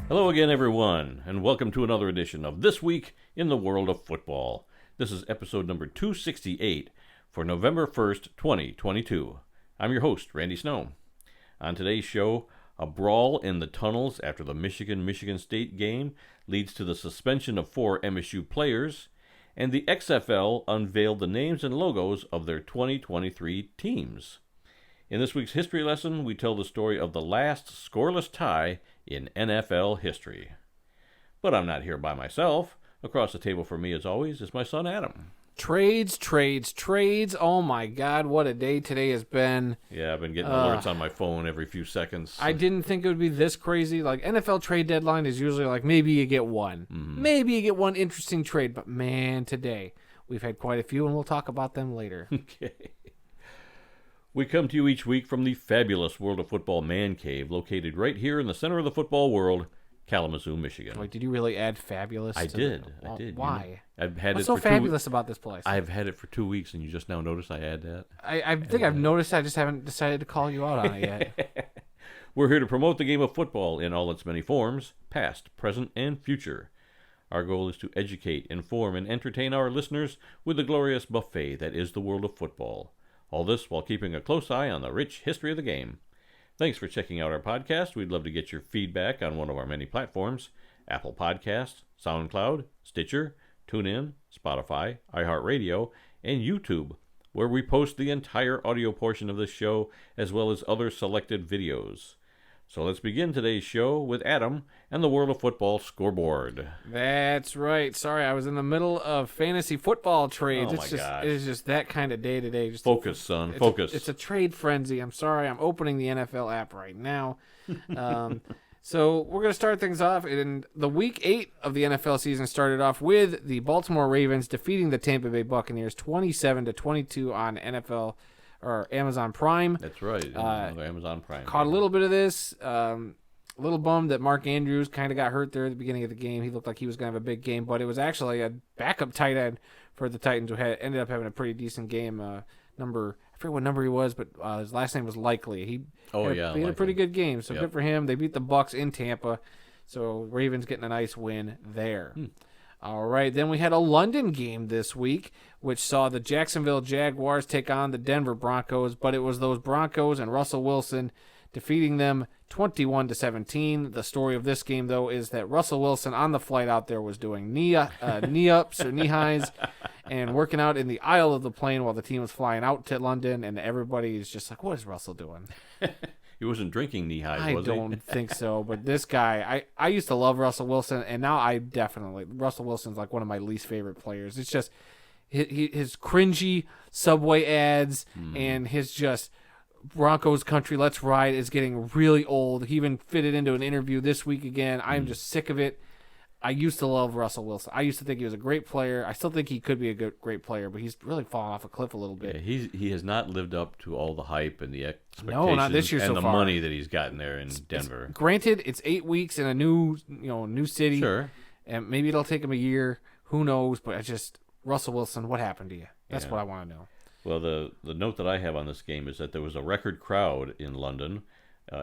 Hello again, everyone, and welcome to another edition of This Week in the World of Football. This is episode number 268 for November 1st, 2022. I'm your host, Randy Snow. On today's show, a brawl in the tunnels after the Michigan State game leads to the suspension of 4 MSU players, and the XFL unveiled the names and logos of their 2023 teams. In this week's history lesson, we tell the story of the last scoreless tie in NFL history. But I'm not here by myself. Across the table from me, as always, is my son Adam. Trades. Oh my God, what a day today has been. Yeah, I've been getting alerts on my phone every few seconds. I didn't think it would be this crazy. Like, NFL trade deadline is usually like maybe you get one. Maybe you get one interesting trade. But man, today we've had quite a few, and we'll talk about them later. Okay. We come to you each week from the fabulous World of Football Man Cave, located right here in the center of the football world, Kalamazoo, Michigan. Wait, did you really add fabulous? I did. Why? I've had What's it so for fabulous about this place? I've had it for 2 weeks, and you just now noticed I add that. I think I've noticed. I just haven't decided to call you out on it yet. We're here to promote the game of football in all its many forms, past, present, and future. Our goal is to educate, inform, and entertain our listeners with the glorious buffet that is the world of football. All this while keeping a close eye on the rich history of the game. Thanks for checking out our podcast. We'd love to get your feedback on one of our many platforms: Apple Podcasts, SoundCloud, Stitcher, TuneIn, Spotify, iHeartRadio, and YouTube, where we post the entire audio portion of this show as well as other selected videos. So let's begin today's show with Adam and the World of Football scoreboard. That's right. Sorry, I was in the middle of fantasy football trades. Oh my gosh. It is just that kind of day today. Focus, son. Focus. It's a trade frenzy. I'm sorry. I'm opening the NFL app right now. So we're going to start things off. In the week 8 of the NFL season started off with the Baltimore Ravens defeating the Tampa Bay Buccaneers 27-22 on NFL or Amazon Prime. That's right. Amazon Prime. Caught a little bit of this. A little bummed that Mark Andrews kind of got hurt there at the beginning of the game. He looked like he was going to have a big game, but it was actually a backup tight end for the Titans who ended up having a pretty decent game. I forget what number he was, but his last name was Likely. He had a pretty good game, so good for him. They beat the Bucs in Tampa, so Ravens getting a nice win there. All right, then we had a London game this week, which saw the Jacksonville Jaguars take on the Denver Broncos, but it was those Broncos and Russell Wilson defeating them 21-17. The story of this game, though, is that Russell Wilson on the flight out there was doing knee ups or knee highs and working out in the aisle of the plane while the team was flying out to London, and everybody is just like, what is Russell doing? He wasn't drinking knee highs, was he? I don't think so, but this guy, I used to love Russell Wilson, and now Russell Wilson's like one of my least favorite players. It's just his cringy Subway ads and his just Broncos country, let's ride, is getting really old. He even fitted into an interview this week again. I'm just sick of it. I used to love Russell Wilson. I used to think he was a great player. I still think he could be a great player, but he's really fallen off a cliff a little bit. Yeah, he has not lived up to all the hype and the expectations not this year and so the far. money that he's gotten there in Denver. Granted, it's 8 weeks in a new city. Sure. And maybe it'll take him a year. Who knows? But it's just, Russell Wilson, what happened to you? That's what I want to know. Well, the note that I have on this game is that there was a record crowd in London,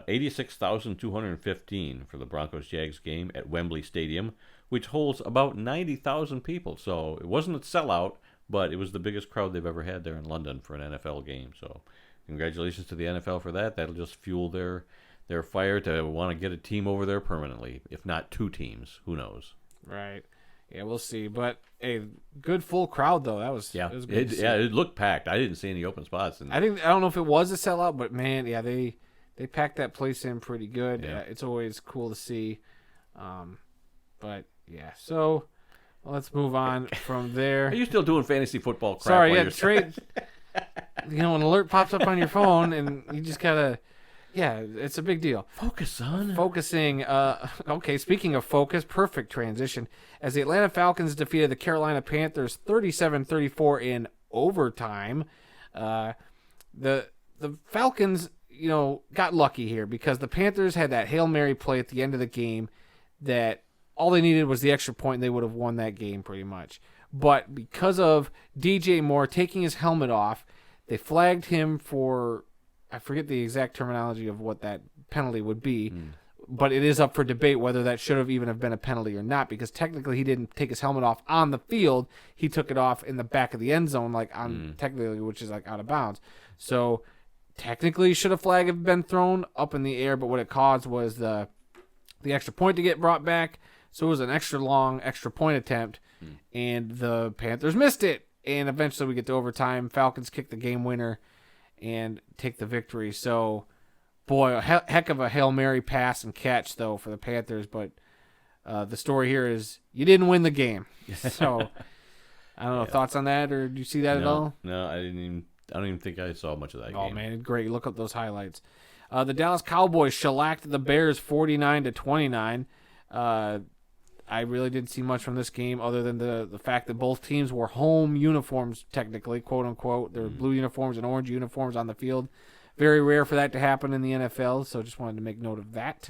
86,215 for the Broncos-Jags game at Wembley Stadium, which holds about 90,000 people. So it wasn't a sellout, but it was the biggest crowd they've ever had there in London for an NFL game. So congratulations to the NFL for that. That'll just fuel their fire to want to get a team over there permanently, if not 2 teams. Who knows? Right. Yeah, we'll see. But a good full crowd, though. It was good to see. It looked packed. I didn't see any open spots. I don't know if it was a sellout, but man, yeah, they packed that place in pretty good. Yeah. It's always cool to see. But yeah, so let's move on from there. Are you still doing fantasy football crap? Sorry, trade. An alert pops up on your phone, and you just gotta. Yeah, it's a big deal. Focus, son. Focusing. Okay, speaking of focus, perfect transition. As the Atlanta Falcons defeated the Carolina Panthers 37-34 in overtime, the Falcons, got lucky here because the Panthers had that Hail Mary play at the end of the game that all they needed was the extra point and they would have won that game pretty much. But because of DJ Moore taking his helmet off, they flagged him for, I forget the exact terminology of what that penalty would be, but it is up for debate whether that should have even have been a penalty or not, because technically he didn't take his helmet off on the field. He took it off in the back of the end zone, like on technically, which is like out of bounds. So technically, should a flag have been thrown up in the air? But what it caused was the extra point to get brought back. So it was an extra long extra point attempt, and the Panthers missed it. And eventually we get to overtime. Falcons kick the game winner and take the victory. So, boy, a heck of a Hail Mary pass and catch, though, for the Panthers. But the story here is you didn't win the game. So, I don't know, thoughts on that, or do you see that at all? No, I don't even think I saw much of that game. Oh, man, great. Look up those highlights. The Dallas Cowboys shellacked the Bears 49-29. I really didn't see much from this game other than the fact that both teams wore home uniforms, technically, quote-unquote. There were blue uniforms and orange uniforms on the field. Very rare for that to happen in the NFL, so just wanted to make note of that.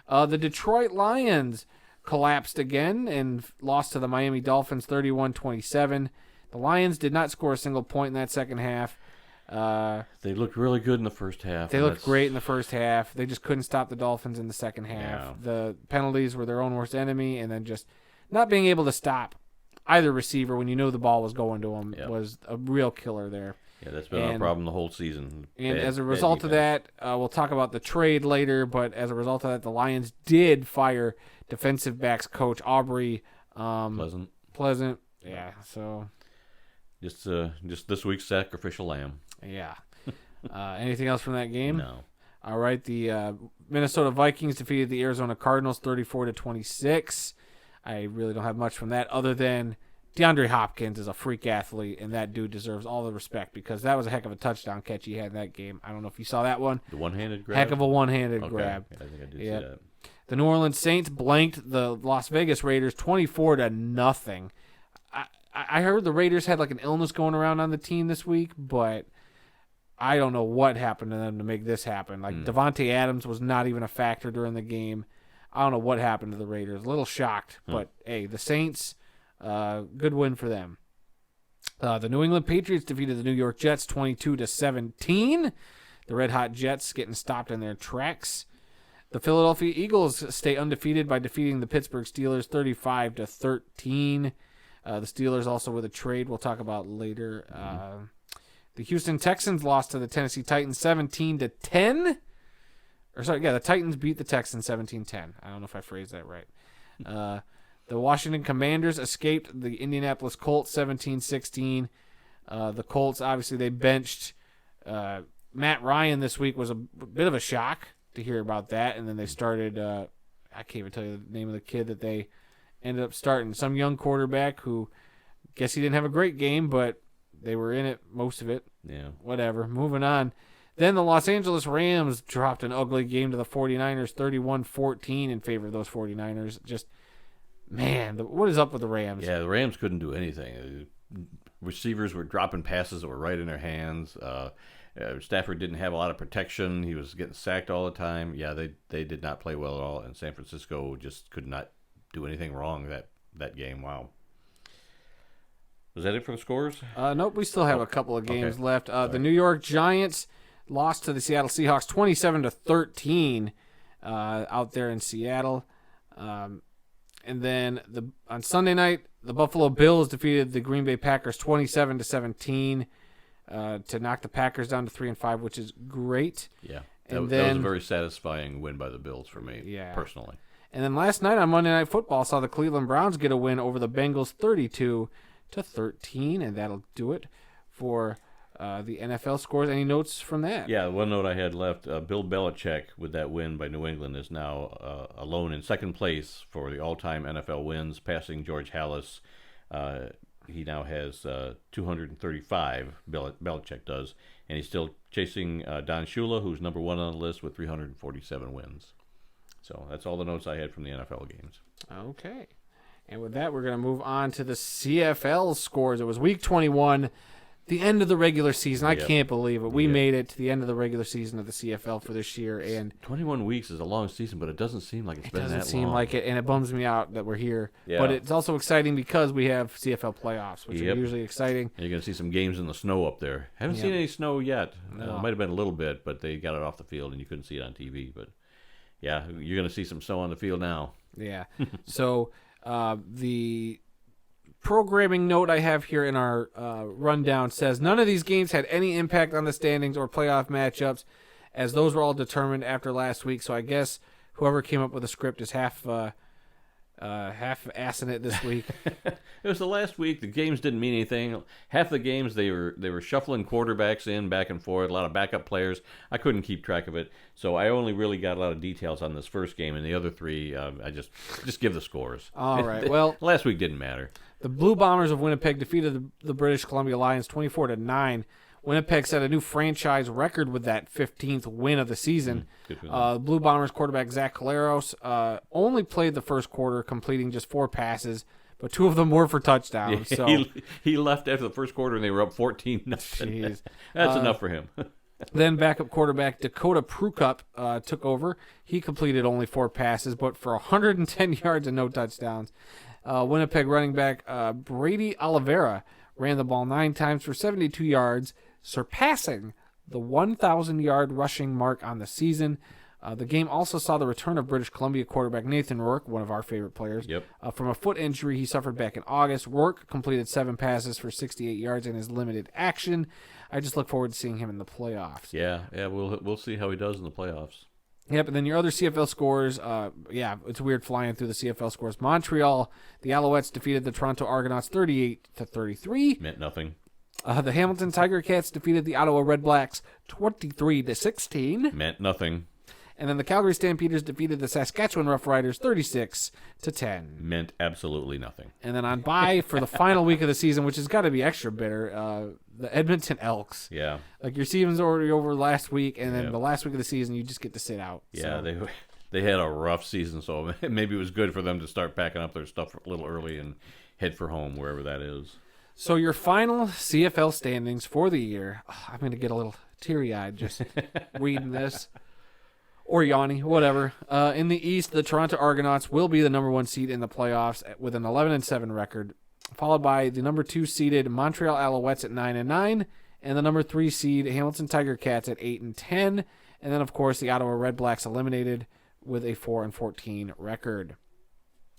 The Detroit Lions collapsed again and lost to the Miami Dolphins 31-27. The Lions did not score a single point in that second half. They looked really good in the first half. They looked great in the first half. They just couldn't stop the Dolphins in the second half. Yeah. The penalties were their own worst enemy, and then just not being able to stop either receiver when you knew the ball was going to them was a real killer there. Yeah, that's been our problem the whole season. And as a result of that, we'll talk about the trade later, but as a result of that, the Lions did fire defensive backs coach Aubrey Pleasant. Yeah, so just this week's sacrificial lamb. Yeah. Anything else from that game? No. All right. The Minnesota Vikings defeated the Arizona Cardinals 34-26. I really don't have much from that other than DeAndre Hopkins is a freak athlete, and that dude deserves all the respect because that was a heck of a touchdown catch he had in that game. I don't know if you saw that one. The one-handed grab? Heck of a one-handed grab. I think I did see that. The New Orleans Saints blanked the Las Vegas Raiders 24-0. I heard the Raiders had like an illness going around on the team this week, but I don't know what happened to them to make this happen. Like Devontae Adams was not even a factor during the game. I don't know what happened to the Raiders. A little shocked, but hey, the Saints, good win for them. The New England Patriots defeated the New York Jets 22-17. The Red Hot Jets getting stopped in their tracks. The Philadelphia Eagles stay undefeated by defeating the Pittsburgh Steelers 35-13. The Steelers also with a trade we'll talk about later. The Houston Texans lost to the Tennessee Titans 17-10. The Titans beat the Texans 17-10. I don't know if I phrased that right. The Washington Commanders escaped the Indianapolis Colts 17-16. The Colts, obviously, they benched Matt Ryan this week. Was a bit of a shock to hear about that. And then they started, I can't even tell you the name of the kid that they ended up starting. Some young quarterback who, guess he didn't have a great game, but they were in it, most of it. Yeah. Whatever. Moving on. Then the Los Angeles Rams dropped an ugly game to the 49ers, 31-14 in favor of those 49ers. Just, man, what is up with the Rams? Yeah, the Rams couldn't do anything. Receivers were dropping passes that were right in their hands. Stafford didn't have a lot of protection. He was getting sacked all the time. Yeah, they did not play well at all, and San Francisco just could not do anything wrong that game. Wow. Was that it for the scores? Nope, we still have a couple of games left. The New York Giants lost to the Seattle Seahawks 27-13 out there in Seattle. And then on Sunday night, the Buffalo Bills defeated the Green Bay Packers 27-17 to knock the Packers down to 3-5, which is great. Yeah, that was a very satisfying win by the Bills for me, personally. And then last night on Monday Night Football, I saw the Cleveland Browns get a win over the Bengals 32-13, and that'll do it for the NFL scores. Any notes from that? Yeah, one note I had left, Bill Belichick, with that win by New England, is now alone in second place for the all-time NFL wins, passing George Halas. He now has 235, Belichick does, and he's still chasing Don Shula, who's number one on the list with 347 wins. So that's all the notes I had from the NFL games. Okay. And with that, we're going to move on to the CFL scores. It was week 21, the end of the regular season. I can't believe it. We made it to the end of the regular season of the CFL for this year. And 21 weeks is a long season, but it doesn't seem like it's been that long. It doesn't seem like it, and it bums me out that we're here. Yeah. But it's also exciting because we have CFL playoffs, which are usually exciting. And you're going to see some games in the snow up there. Haven't seen any snow yet. No. It might have been a little bit, but they got it off the field, and you couldn't see it on TV. But Yeah, you're going to see some snow on the field now. Yeah. So the programming note I have here in our rundown says none of these games had any impact on the standings or playoff matchups, as those were all determined after last week. So I guess whoever came up with the script is half assing it this week. It was the last week. The games didn't mean anything. Half the games they were shuffling quarterbacks in back and forth, a lot of backup players. I couldn't keep track of it, so I only really got a lot of details on this first game, and the other three I just give the scores. All right. Well, last week didn't matter. The Blue Bombers of Winnipeg defeated the British Columbia Lions 24-9. Winnipeg set a new franchise record with that 15th win of the season. Blue Bombers quarterback Zach Collaros only played the first quarter, completing just 4 passes, but 2 of them were for touchdowns. So he left after the first quarter, and they were up 14-0. That's enough for him. Then backup quarterback Dakota Prukup took over. He completed only 4 passes, but for 110 yards and no touchdowns. Winnipeg running back Brady Oliveira ran the ball 9 times for 72 yards, surpassing the 1,000-yard rushing mark on the season. The game also saw the return of British Columbia quarterback Nathan Rourke, one of our favorite players. Yep. From a foot injury he suffered back in August. Rourke completed 7 passes for 68 yards in his limited action. I just look forward to seeing him in the playoffs. Yeah, we'll see how he does in the playoffs. Yep, and then your other CFL scores, it's weird flying through the CFL scores. Montreal, the Alouettes defeated the Toronto Argonauts 38-33. Meant nothing. The Hamilton Tiger Cats defeated the Ottawa Red Blacks 23-16. Meant nothing. And then the Calgary Stampeders defeated the Saskatchewan Roughriders 36-10. Meant absolutely nothing. And then on bye for the final week of the season, which has got to be extra bitter, the Edmonton Elks. Yeah. Like your season's already over last week, and then the last week of the season, you just get to sit out. Yeah, so. They had a rough season, so maybe it was good for them to start packing up their stuff a little early and head for home, wherever that is. So your final CFL standings for the year, I'm going to get a little teary-eyed just reading this. Or yawny, whatever. In the East, the Toronto Argonauts will be the number 1 seed in the playoffs with an 11-7 record, followed by the number 2 seeded Montreal Alouettes at 9-9, and the number 3 seed Hamilton Tiger Cats at 8-10, and then of course the Ottawa Red Blacks eliminated with a 4-14 record.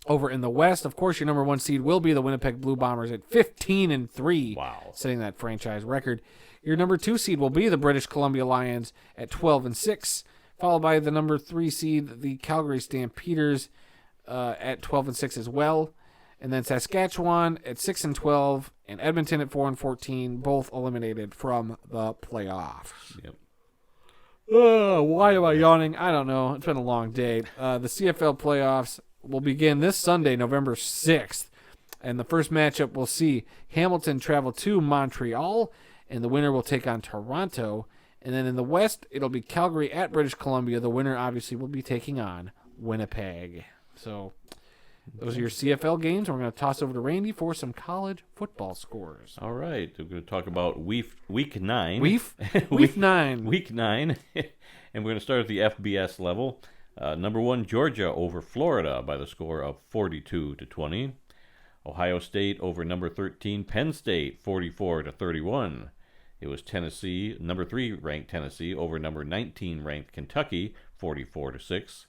Over in the West, of course, your number 1 seed will be the Winnipeg Blue Bombers at 15-3, setting that franchise record. Your number 2 seed will be the British Columbia Lions at 12-6. Followed by the number 3 seed, the Calgary Stampeders, at 12-6 as well, and then Saskatchewan at 6-12, and Edmonton at 4-14, both eliminated from the playoffs. Yep. Why am I yawning? I don't know. It's been a long day. The CFL playoffs will begin this Sunday, November 6th, and the first matchup we'll see Hamilton travel to Montreal, and the winner will take on Toronto. And then in the West, it'll be Calgary at British Columbia. The winner, obviously, will be taking on Winnipeg. So those are your CFL games. We're going to toss over to Randy for some college football scores. All right. We're going to talk about week 9. Week 9. Week 9. And we're going to start at the FBS level. Number 1, Georgia over Florida by the score of 42-20. Ohio State over number 13, Penn State, 44-31. It was Tennessee, number 3 ranked Tennessee over number 19 ranked Kentucky, 44-6.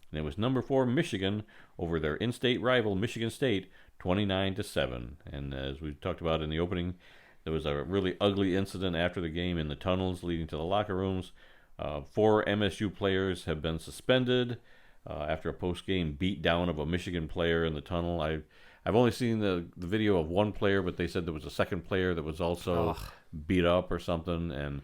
And it was number 4 Michigan over their in-state rival Michigan State, 29-7. And as we talked about in the opening, there was a really ugly incident after the game in the tunnels leading to the locker rooms. 4 MSU players have been suspended after a post-game beatdown of a Michigan player in the tunnel. I've only seen the video of one player, but they said there was a second player that was also beat up or something. And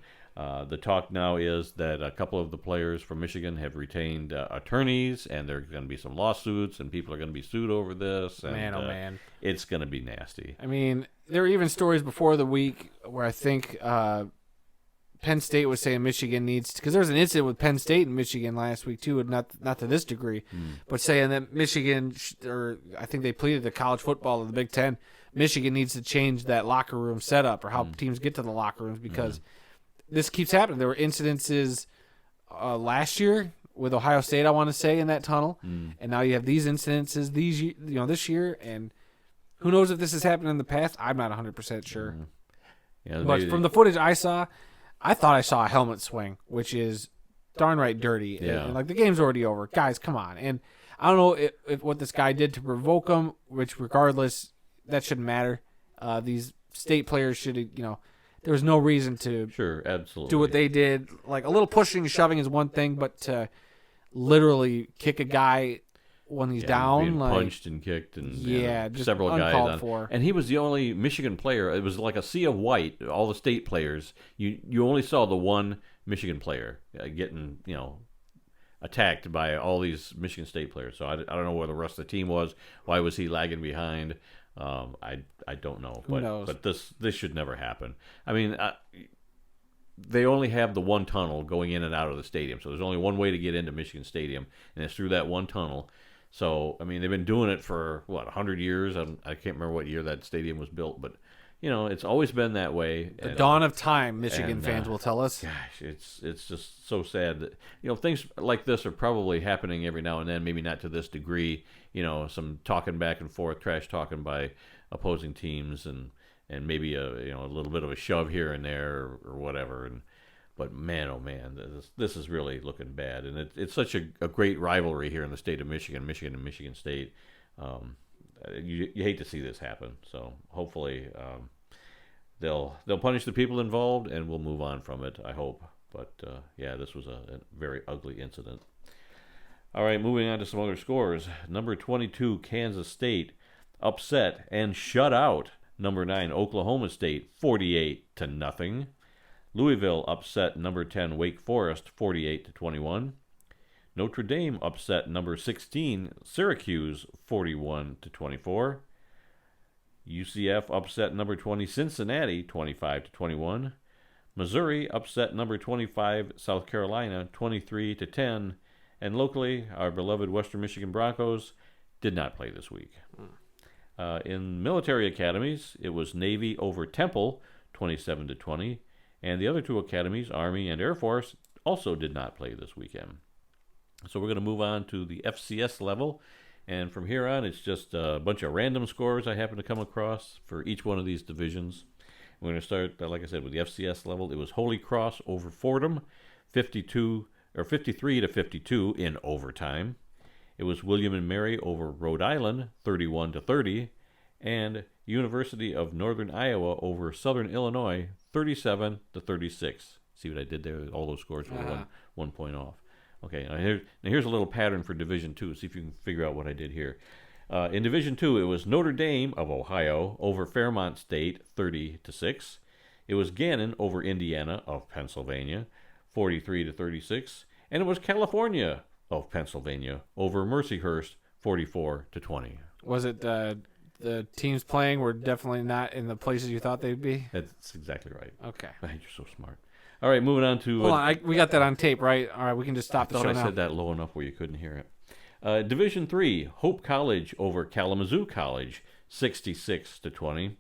the talk now is that a couple of the players from Michigan have retained attorneys, and there are going to be some lawsuits, and people are going to be sued over this. And, man. It's going to be nasty. I mean, there were even stories before the week where I think Penn State was saying Michigan needs, because there was an incident with Penn State and Michigan last week too, and not to this degree, but saying that Michigan, or I think they pleaded to college football in the Big Ten, Michigan needs to change that locker room setup or how teams get to the locker rooms, because this keeps happening. There were incidences last year with Ohio State, I want to say, in that tunnel, and now you have these incidences this year, and who knows if this has happened in the past? I'm not 100% sure. Yeah, but from the footage I saw, I thought I saw a helmet swing, which is darn right dirty. Yeah. And, like, the game's already over. Guys, come on. And I don't know if what this guy did to provoke him, which regardless, that shouldn't matter. These state players should, there was no reason to Sure, absolutely. do what they did. Like, a little pushing and shoving is one thing, but to literally kick a guy when he's down, being like, punched and kicked, and just several guys uncalled for. And he was the only Michigan player. It was like a sea of white. All the state players, you only saw the one Michigan player getting attacked by all these Michigan State players. So I don't know where the rest of the team was. Why was he lagging behind? I don't know. Who knows? But this should never happen. I mean, they only have the one tunnel going in and out of the stadium. So there's only one way to get into Michigan Stadium, and it's through that one tunnel. So, I mean, they've been doing it for, 100 years? I can't remember what year that stadium was built, but, it's always been that way. The dawn of time, Michigan fans will tell us. Gosh, it's just so sad that, things like this are probably happening every now and then, maybe not to this degree, some talking back and forth, trash talking by opposing teams, and maybe a little bit of a shove here and there or whatever. But man, oh man, this is really looking bad, and it's such a great rivalry here in the state of Michigan and Michigan State. You hate to see this happen. So hopefully they'll punish the people involved, and we'll move on from it. I hope. But this was a very ugly incident. All right, moving on to some other scores. Number 22, Kansas State upset and shut out number 9, Oklahoma State, 48-0. Louisville upset number 10, Wake Forest, 48-21. Notre Dame upset number 16, Syracuse, 41-24. UCF upset number 20, Cincinnati, 25-21. Missouri upset number 25, South Carolina, 23-10. And locally, our beloved Western Michigan Broncos did not play this week. In military academies, it was Navy over Temple, 27-20. And the other two academies, Army and Air Force, also did not play this weekend. So we're going to move on to the FCS level. And from here on, it's just a bunch of random scores I happen to come across for each one of these divisions. We're going to start, like I said, with the FCS level. It was Holy Cross over Fordham, 53-52 in overtime. It was William and Mary over Rhode Island, 31-30. And University of Northern Iowa over Southern Illinois, 37-36. See what I did there? All those scores were 1 point off. Okay, now here's a little pattern for Division II. See if you can figure out what I did here. In Division II, it was Notre Dame of Ohio over Fairmont State, 30-6. It was Gannon over Indiana of Pennsylvania, 43-36. And it was California of Pennsylvania over Mercyhurst, 44-20. Was it the teams playing were definitely not in the places you thought they'd be? That's exactly right. Okay. Man, you're so smart. All right, moving on to... Hold on, we got that on tape, right? All right, we can just stop this right now. I said that low enough where you couldn't hear it. Division III, Hope College over Kalamazoo College, 66-20.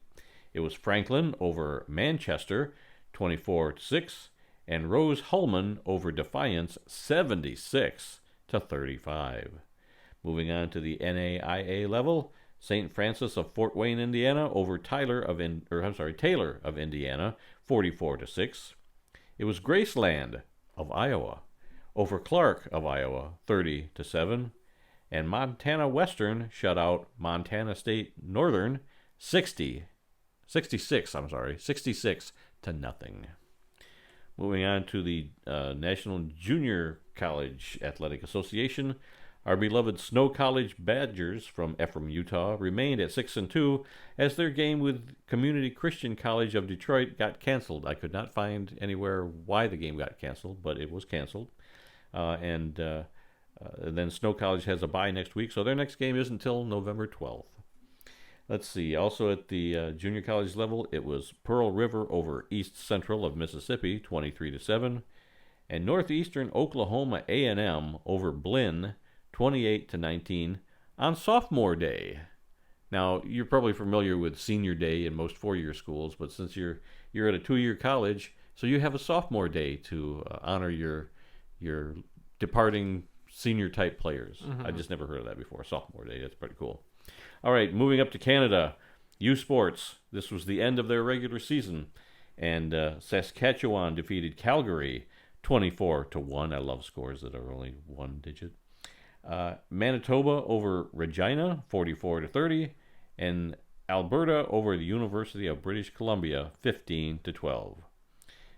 It was Franklin over Manchester, 24-6. And Rose Hulman over Defiance, 76-35. Moving on to the NAIA level, St. Francis of Fort Wayne, Indiana over Taylor of Indiana, 44-6. It was Graceland of Iowa over Clark of Iowa, 30-7. And Montana Western shut out Montana State Northern, 66-0. Moving on to the National Junior College Athletic Association, our beloved Snow College Badgers from Ephraim, Utah, remained at 6-2 as their game with Community Christian College of Detroit got canceled. I could not find anywhere why the game got canceled, but it was canceled. And then Snow College has a bye next week, so their next game isn't until November 12th. Let's see. Also at the junior college level, it was Pearl River over East Central of Mississippi, 23-7, and Northeastern Oklahoma A&M over Blinn, 28-19 on Sophomore Day. Now, you're probably familiar with Senior Day in most four-year schools, but since you're at a two-year college, so you have a Sophomore Day to honor your departing senior-type players. Mm-hmm. I just never heard of that before. Sophomore Day, that's pretty cool. All right, moving up to Canada, U Sports. This was the end of their regular season, and Saskatchewan defeated Calgary 24-1. I love scores that are only one digit. Manitoba over Regina, 44-30, and Alberta over the University of British Columbia, 15-12.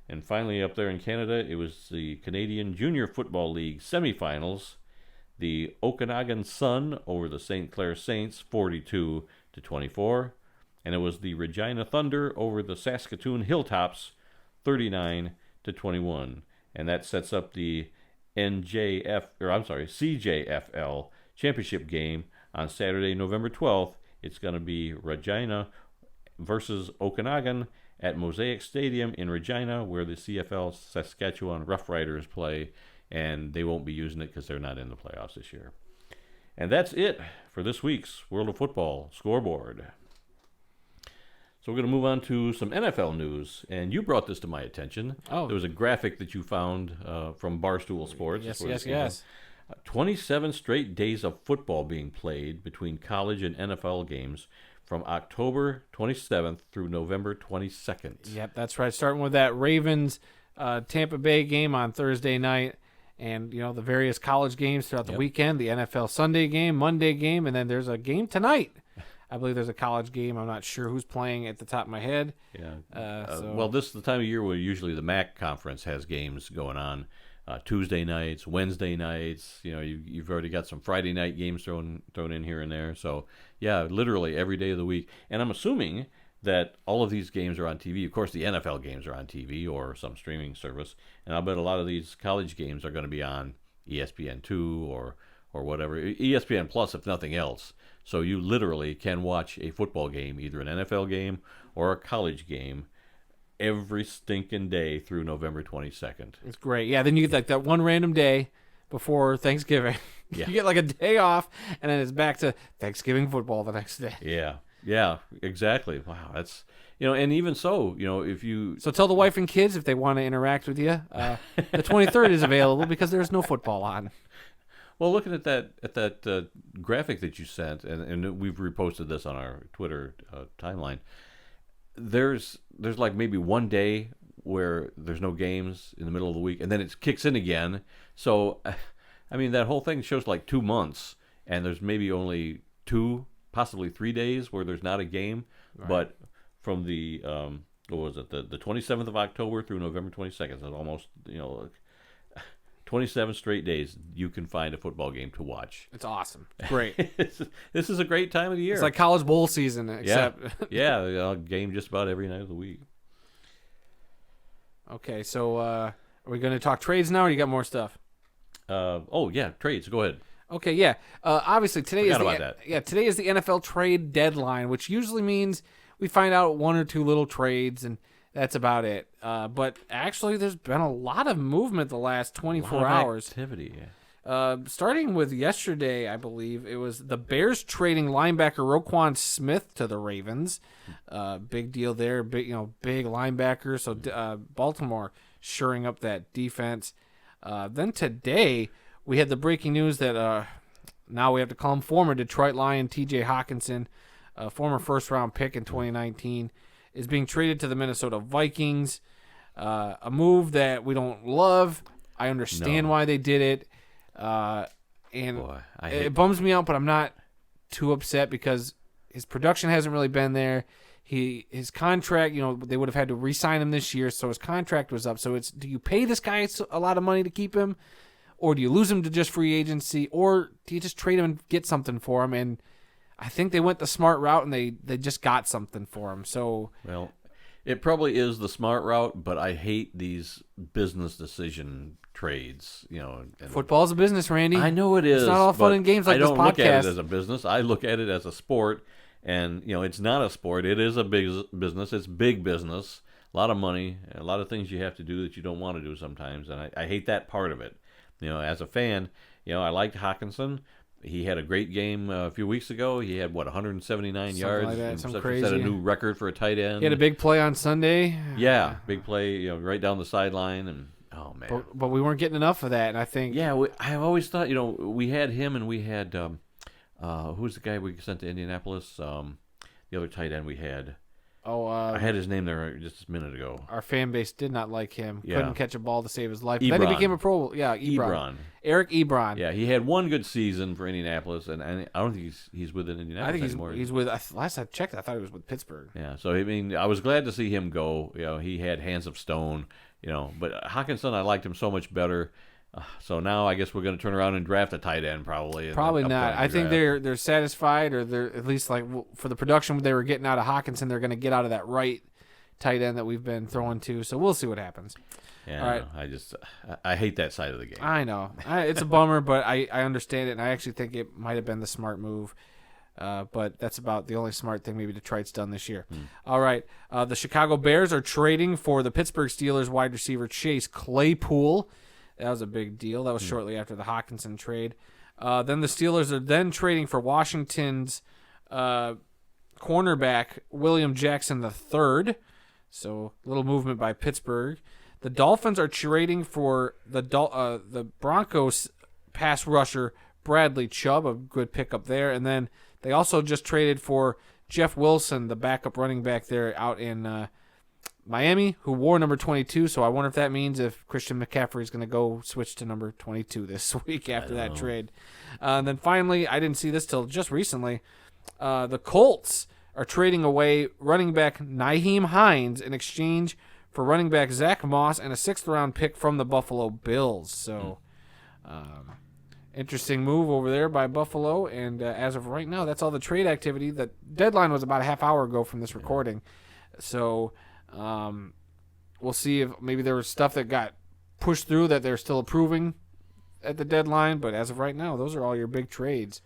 And finally, up there in Canada, it was the Canadian Junior Football League semifinals. The Okanagan Sun over the St. Clair Saints, 42-24, and it was the Regina Thunder over the Saskatoon Hilltops, 39-21, and that sets up the CJFL championship game on Saturday, November 12th. It's going to be Regina versus Okanagan at Mosaic Stadium in Regina, where the CFL Saskatchewan Roughriders play, and they won't be using it because they're not in the playoffs this year. And that's it for this week's World of Football scoreboard. So we're going to move on to some NFL news, and you brought this to my attention. Oh. There was a graphic that you found from Barstool Sports. Yes. 27 straight days of football being played between college and NFL games from October 27th through November 22nd. Yep, that's right. Starting with that Ravens Tampa Bay game on Thursday night, and the various college games throughout the weekend, the NFL Sunday game, Monday game, and then there's a game tonight. I believe there's a college game. I'm not sure who's playing at the top of my head. Yeah. Well, this is the time of year where usually the MAC conference has games going on. Tuesday nights, Wednesday nights. You've already got some Friday night games thrown in here and there. So, yeah, literally every day of the week. And I'm assuming that all of these games are on TV. Of course, the NFL games are on TV or some streaming service. And I'll bet a lot of these college games are going to be on ESPN2 or whatever. ESPN Plus, if nothing else. So you literally can watch a football game, either an NFL game or a college game, every stinking day through November 22nd. It's great. Yeah, then you get like that one random day before Thanksgiving. Yeah. You get like a day off, and then it's back to Thanksgiving football the next day. Yeah, exactly. Wow, that's, and even so, if you... So tell the wife and kids if they want to interact with you. The 23rd is available because there's no football on. Well, looking at that graphic that you sent, and we've reposted this on our Twitter timeline, there's like maybe one day where there's no games in the middle of the week, and then it kicks in again. So, I mean, that whole thing shows like 2 months, and there's maybe only 2, possibly 3 days where there's not a game. Right. But from the, what was it, the 27th of October through November 22nd, so almost, 27 straight days, you can find a football game to watch. It's awesome. It's great. This is a great time of the year. It's like college bowl season, except... Yeah, game just about every night of the week. Okay, so are we going to talk trades now, or you got more stuff? Trades. Go ahead. Okay, yeah. Obviously, today is the NFL trade deadline, which usually means we find out 1 or 2 little trades, and that's about it. But actually, there's been a lot of movement the last 24 hours. Activity, starting with yesterday, I believe, it was the Bears trading linebacker Roquan Smith to the Ravens. Big deal there, big linebacker. So Baltimore shoring up that defense. Then today, we had the breaking news that now we have to call him former Detroit Lion T.J. Hawkinson, a former first-round pick in 2019, is being traded to the Minnesota Vikings. A move that we don't love. I understand why they did it. It bums me out, but I'm not too upset because his production hasn't really been there. His contract, they would have had to re-sign him this year, so his contract was up. So it's, do you pay this guy a lot of money to keep him, or do you lose him to just free agency, or do you just trade him and get something for him? And I think they went the smart route, and they just got something for him. So, well, it probably is the smart route, but I hate these business decision trades. Football's a business, Randy. I know it is. It's not all fun and games like this podcast. I don't look at it as a business. I look at it as a sport, and it's not a sport. It is a big business. It's big business. A lot of money, a lot of things you have to do that you don't want to do sometimes, and I hate that part of it. As a fan, I liked Hawkinson. He had a great game a few weeks ago. He had, 179 yards? Like that, set crazy. a new record for a tight end. He had a big play on Sunday. Yeah, big play, right down the sideline. And oh, man. But we weren't getting enough of that, and I think... Yeah, I always thought, we had him, and we had, who's the guy we sent to Indianapolis? The other tight end we had. I had his name there just a minute ago. Our fan base did not like him. Yeah. Couldn't catch a ball to save his life. Ebron. Then he became a Pro. Yeah, Ebron. Eric Ebron. Yeah, he had one good season for Indianapolis, and I don't think he's with Indianapolis I think anymore. he's with. Last I checked, I thought he was with Pittsburgh. Yeah, so I mean, I was glad to see him go. He had hands of stone. But Hawkinson, I liked him so much better. So now I guess we're going to turn around and draft a tight end probably. Probably not. I think they're satisfied, or they're at least like for the production they were getting out of Hawkinson, they're going to get out of that right tight end that we've been throwing to. So we'll see what happens. Yeah, all right. I hate that side of the game. I know. It's a bummer, but I understand it, and I actually think it might have been the smart move. But that's about the only smart thing maybe Detroit's done this year. All right. The Chicago Bears are trading for the Pittsburgh Steelers wide receiver Chase Claypool. That was a big deal. That was shortly after the Hawkinson trade. Then the Steelers are then trading for Washington's cornerback William Jackson III. So a little movement by Pittsburgh. The Dolphins are trading for the Broncos pass rusher Bradley Chubb, a good pickup there. And then they also just traded for Jeff Wilson, the backup running back there out in Miami, who wore number 22. So I wonder if that means if Christian McCaffrey is going to go switch to number 22 this week after that trade. And then finally, I didn't see this till just recently, the Colts are trading away running back Nyheim Hines in exchange for running back Zach Moss and a 6th-round pick from the Buffalo Bills. So interesting move over there by Buffalo. And as of right now, that's all the trade activity. The deadline was about a half hour ago from this recording. So we'll see if maybe there was stuff that got pushed through that they're still approving at the deadline. But as of right now, those are all your big trades.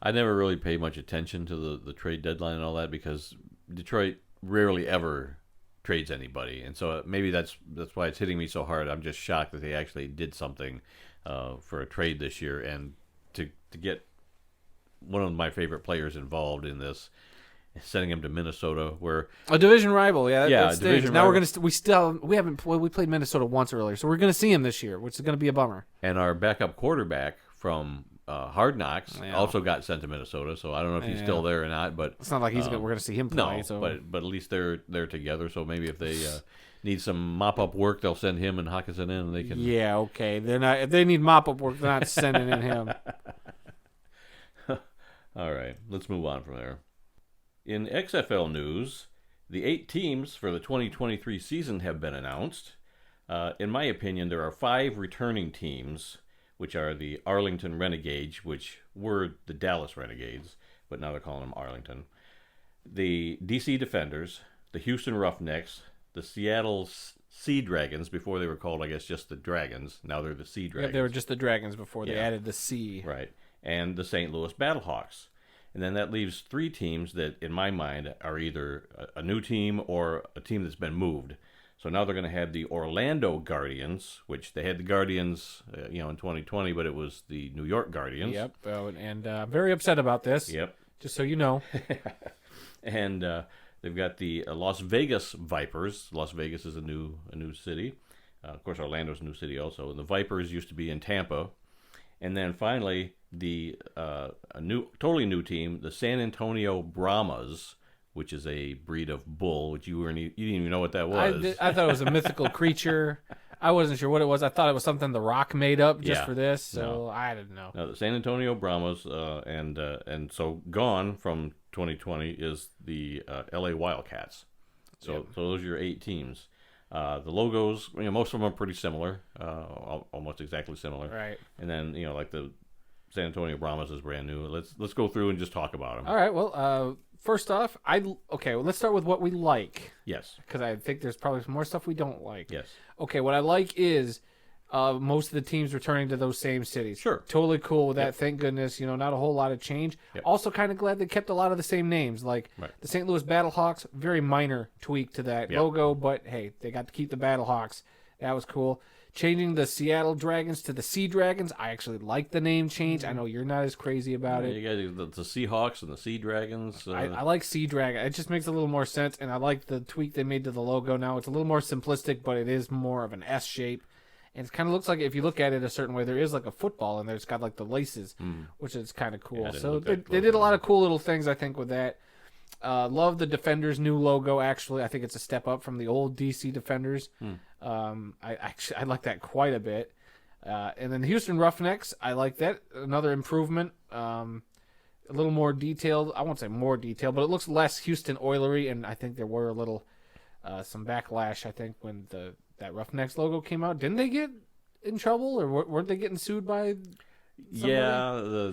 I never really paid much attention to the trade deadline and all that because Detroit rarely ever trades anybody, and so maybe that's why it's hitting me so hard. I'm just shocked that they actually did something for a trade this year, and to get one of my favorite players involved in this, sending him to Minnesota, where a division rival, yeah, division now rival. we played Minnesota once earlier, so we're gonna see him this year, which is gonna be a bummer. And our backup quarterback from Hard Knocks also got sent to Minnesota, so I don't know if he's still there or not. But it's not like we're going to see him play. No, so. but at least they're together. So maybe if they need some mop up work, they'll send him and Hawkinson in, and they can. Yeah, okay. They're not. If they need mop up work, they're not sending in him. All right, let's move on from there. In XFL news, the 8 teams for the 2023 season have been announced. In my opinion, there are 5 returning teams, which are the Arlington Renegades, which were the Dallas Renegades, but now they're calling them Arlington. The DC Defenders, the Houston Roughnecks, the Seattle Sea Dragons, before they were called, I guess, just the Dragons. Now they're the Sea Dragons. Yeah, they were just the Dragons before they added the Sea. Right. And the St. Louis Battlehawks. And then that leaves 3 teams that, in my mind, are either a new team or a team that's been moved. So now they're going to have the Orlando Guardians, which they had the Guardians, in 2020, but it was the New York Guardians. Yep, and very upset about this. Yep. Just so you know. And they've got the Las Vegas Vipers. Las Vegas is a new city. Of course, Orlando's a new city also. And the Vipers used to be in Tampa. And then finally, a totally new team, the San Antonio Brahmas, which is a breed of bull, which you didn't even know what that was. I thought it was a mythical creature. I wasn't sure what it was. I thought it was something The Rock made up just for this, so I didn't know. No, the San Antonio Brahmas, and so gone from 2020 is the LA Wildcats. So those are your 8 teams. The logos, most of them are pretty similar, almost exactly similar. Right. And then like the San Antonio Brahmas is brand new. Let's go through and just talk about them. All right. Well, first off, let's start with what we like. Yes. Because I think there's probably more stuff we don't like. Yes. Okay, what I like is most of the teams returning to those same cities. Sure. Totally cool with that. Thank goodness. Not a whole lot of change. Yep. Also kind of glad they kept a lot of the same names. Like the St. Louis Battlehawks, very minor tweak to that logo, but hey, they got to keep the Battlehawks. That was cool. Changing the Seattle Dragons to the Sea Dragons. I actually like the name change. I know you're not as crazy about it. You got the Seahawks and the Sea Dragons. I like Sea Dragon. It just makes a little more sense, and I like the tweak they made to the logo now. It's a little more simplistic, but it is more of an S shape. And it kind of looks like, if you look at it a certain way, there is like a football in there. It's got like the laces, which is kind of cool. So they did a lot of cool little things, I think, with that. Love the Defenders' new logo. Actually, I think it's a step up from the old DC Defenders. I like that quite a bit. And then the Houston Roughnecks, I like that. Another improvement. A little more detailed. I won't say more detailed, but it looks less Houston Oilery, and I think there were a little some backlash, I think, when that Roughnecks logo came out. Didn't they get in trouble, or weren't they getting sued by somebody? Yeah,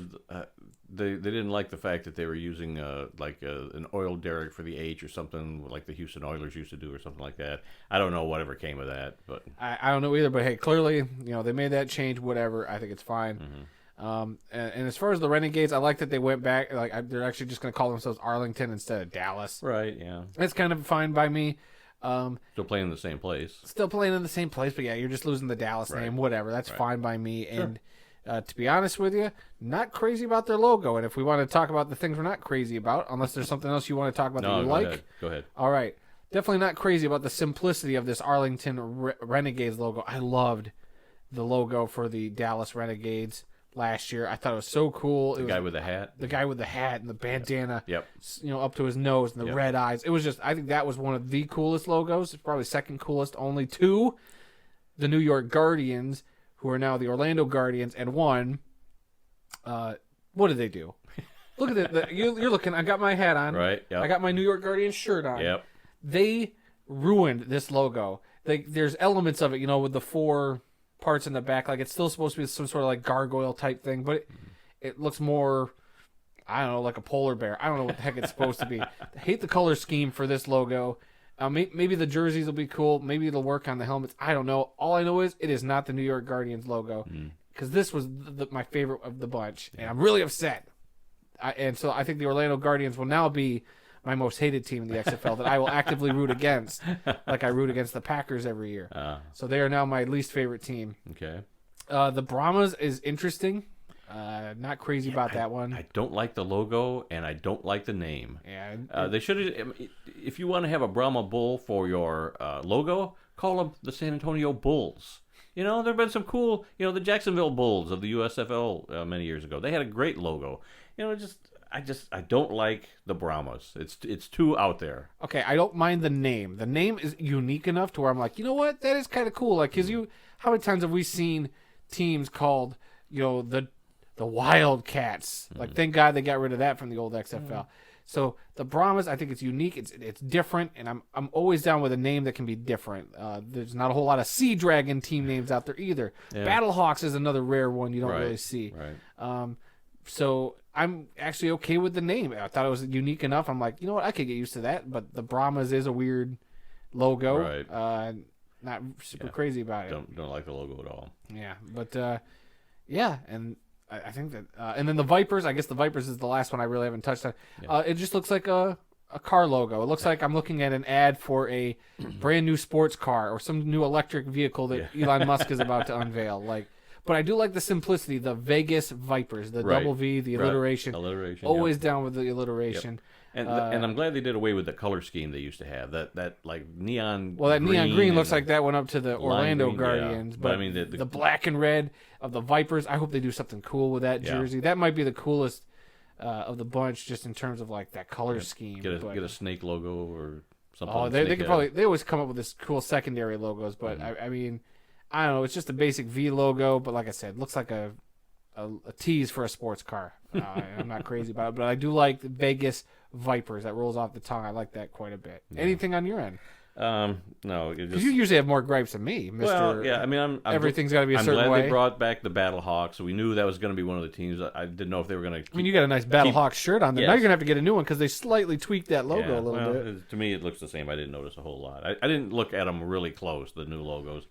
they didn't like the fact that they were using an oil derrick for the H or something like the Houston Oilers used to do or something like that. I don't know whatever came of that, but I don't know either. But hey, clearly, they made that change. Whatever, I think it's fine. Mm-hmm. And as far as the Renegades, I like that they went back. They're actually just going to call themselves Arlington instead of Dallas. Right? Yeah, it's kind of fine by me. Still playing in the same place. Still playing in the same place, but yeah, you're just losing the Dallas name. Whatever, that's fine by me. Sure. And to be honest with you, not crazy about their logo. And if we want to talk about the things we're not crazy about, unless there's something else you want to talk about that you like, go ahead. All right, definitely not crazy about the simplicity of this Arlington Renegades logo. I loved the logo for the Dallas Renegades last year. I thought it was so cool. The guy with the hat. The guy with the hat and the bandana. Yep. Up to his nose and the red eyes. It was just, I think that was one of the coolest logos. It's probably second coolest only to the New York Guardians, who are now the Orlando Guardians, and one, what did they do? Look at it. You're looking, I got my hat on. Right. Yep. I got my New York Guardians shirt on. Yep. They ruined this logo. There's elements of it, with the four parts in the back, like it's still supposed to be some sort of like gargoyle type thing, but it looks more, I don't know, like a polar bear. I don't know what the heck it's supposed to be. I hate the color scheme for this logo. Maybe the jerseys will be cool. Maybe it'll work on the helmets. I don't know. All I know is it is not the New York Guardians logo, because this was my favorite of the bunch, and I'm really upset. And so I think the Orlando Guardians will now be my most hated team in the XFL that I will actively root against, like I root against the Packers every year. So they are now my least favorite team. Okay. The Brahmas is interesting. Not crazy about that one. I don't like the logo, and I don't like the name. Yeah. They should. If you want to have a Brahma bull for your logo, call them the San Antonio Bulls. There have been some cool, the Jacksonville Bulls of the USFL many years ago. They had a great logo. I don't like the Brahmas. It's too out there. Okay, I don't mind the name. The name is unique enough to where I'm like, you know what? That is kind of cool. Like, how many times have we seen teams called, the Wildcats? Like, thank God they got rid of that from the old XFL. So the Brahmas, I think it's unique. It's different, and I'm always down with a name that can be different. There's not a whole lot of Sea Dragon team names out there either. Yeah. Battlehawks is another rare one you don't really see. Right. So I'm actually okay with the name. I thought it was unique enough. I'm like, you know what? I could get used to that. But the Brahmas is a weird logo. Right. Not super crazy about it. Don't like the logo at all. Yeah, but yeah, and I think that, and then the Vipers. I guess the Vipers is the last one I really haven't touched on. Yeah. It just looks like a car logo. It looks like I'm looking at an ad for a brand new sports car or some new electric vehicle that Elon Musk is about to unveil. But I do like the simplicity, the Vegas Vipers, the double V, the alliteration. Alliteration. Always down with the alliteration. Yep. And I'm glad they did away with the color scheme they used to have. That like neon. Well, that green neon green looks like that went up to the Orlando Guardians. Yeah. But I mean the black and red of the Vipers. I hope they do something cool with that jersey. That might be the coolest of the bunch, just in terms of like that color scheme. Get a snake logo or something. Oh, they could probably. They always come up with this cool secondary logos, but I mean. I don't know. It's just a basic V logo, but like I said, it looks like a tease for a sports car. I'm not crazy about it, but I do like the Vegas Vipers. That rolls off the tongue. I like that quite a bit. Yeah. Anything on your end? No. Because you usually have more gripes than me, Mr. Well, yeah. I mean, everything's got to be a certain way. I'm glad they brought back the Battlehawks. We knew that was going to be one of the teams. I didn't know if they were going to. I mean, you got a nice Battlehawks shirt on there. Yes. Now you're going to have to get a new one because they slightly tweaked that logo a little bit. To me, it looks the same. I didn't notice a whole lot. I didn't look at them really close, the new logos.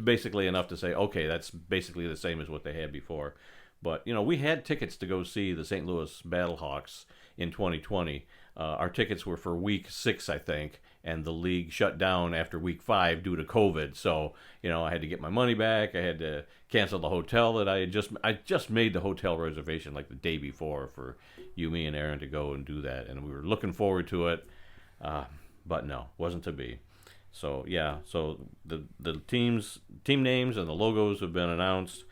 Basically enough to say, okay, that's basically the same as what they had before. But, we had tickets to go see the St. Louis Battlehawks in 2020. Our tickets were for week 6, I think, and the league shut down after week 5 due to COVID. So, I had to get my money back. I had to cancel the hotel that I just made the hotel reservation like the day before for you, me, and Aaron to go and do that. And we were looking forward to it, but no, wasn't to be. So, yeah, the team names and the logos have been announced.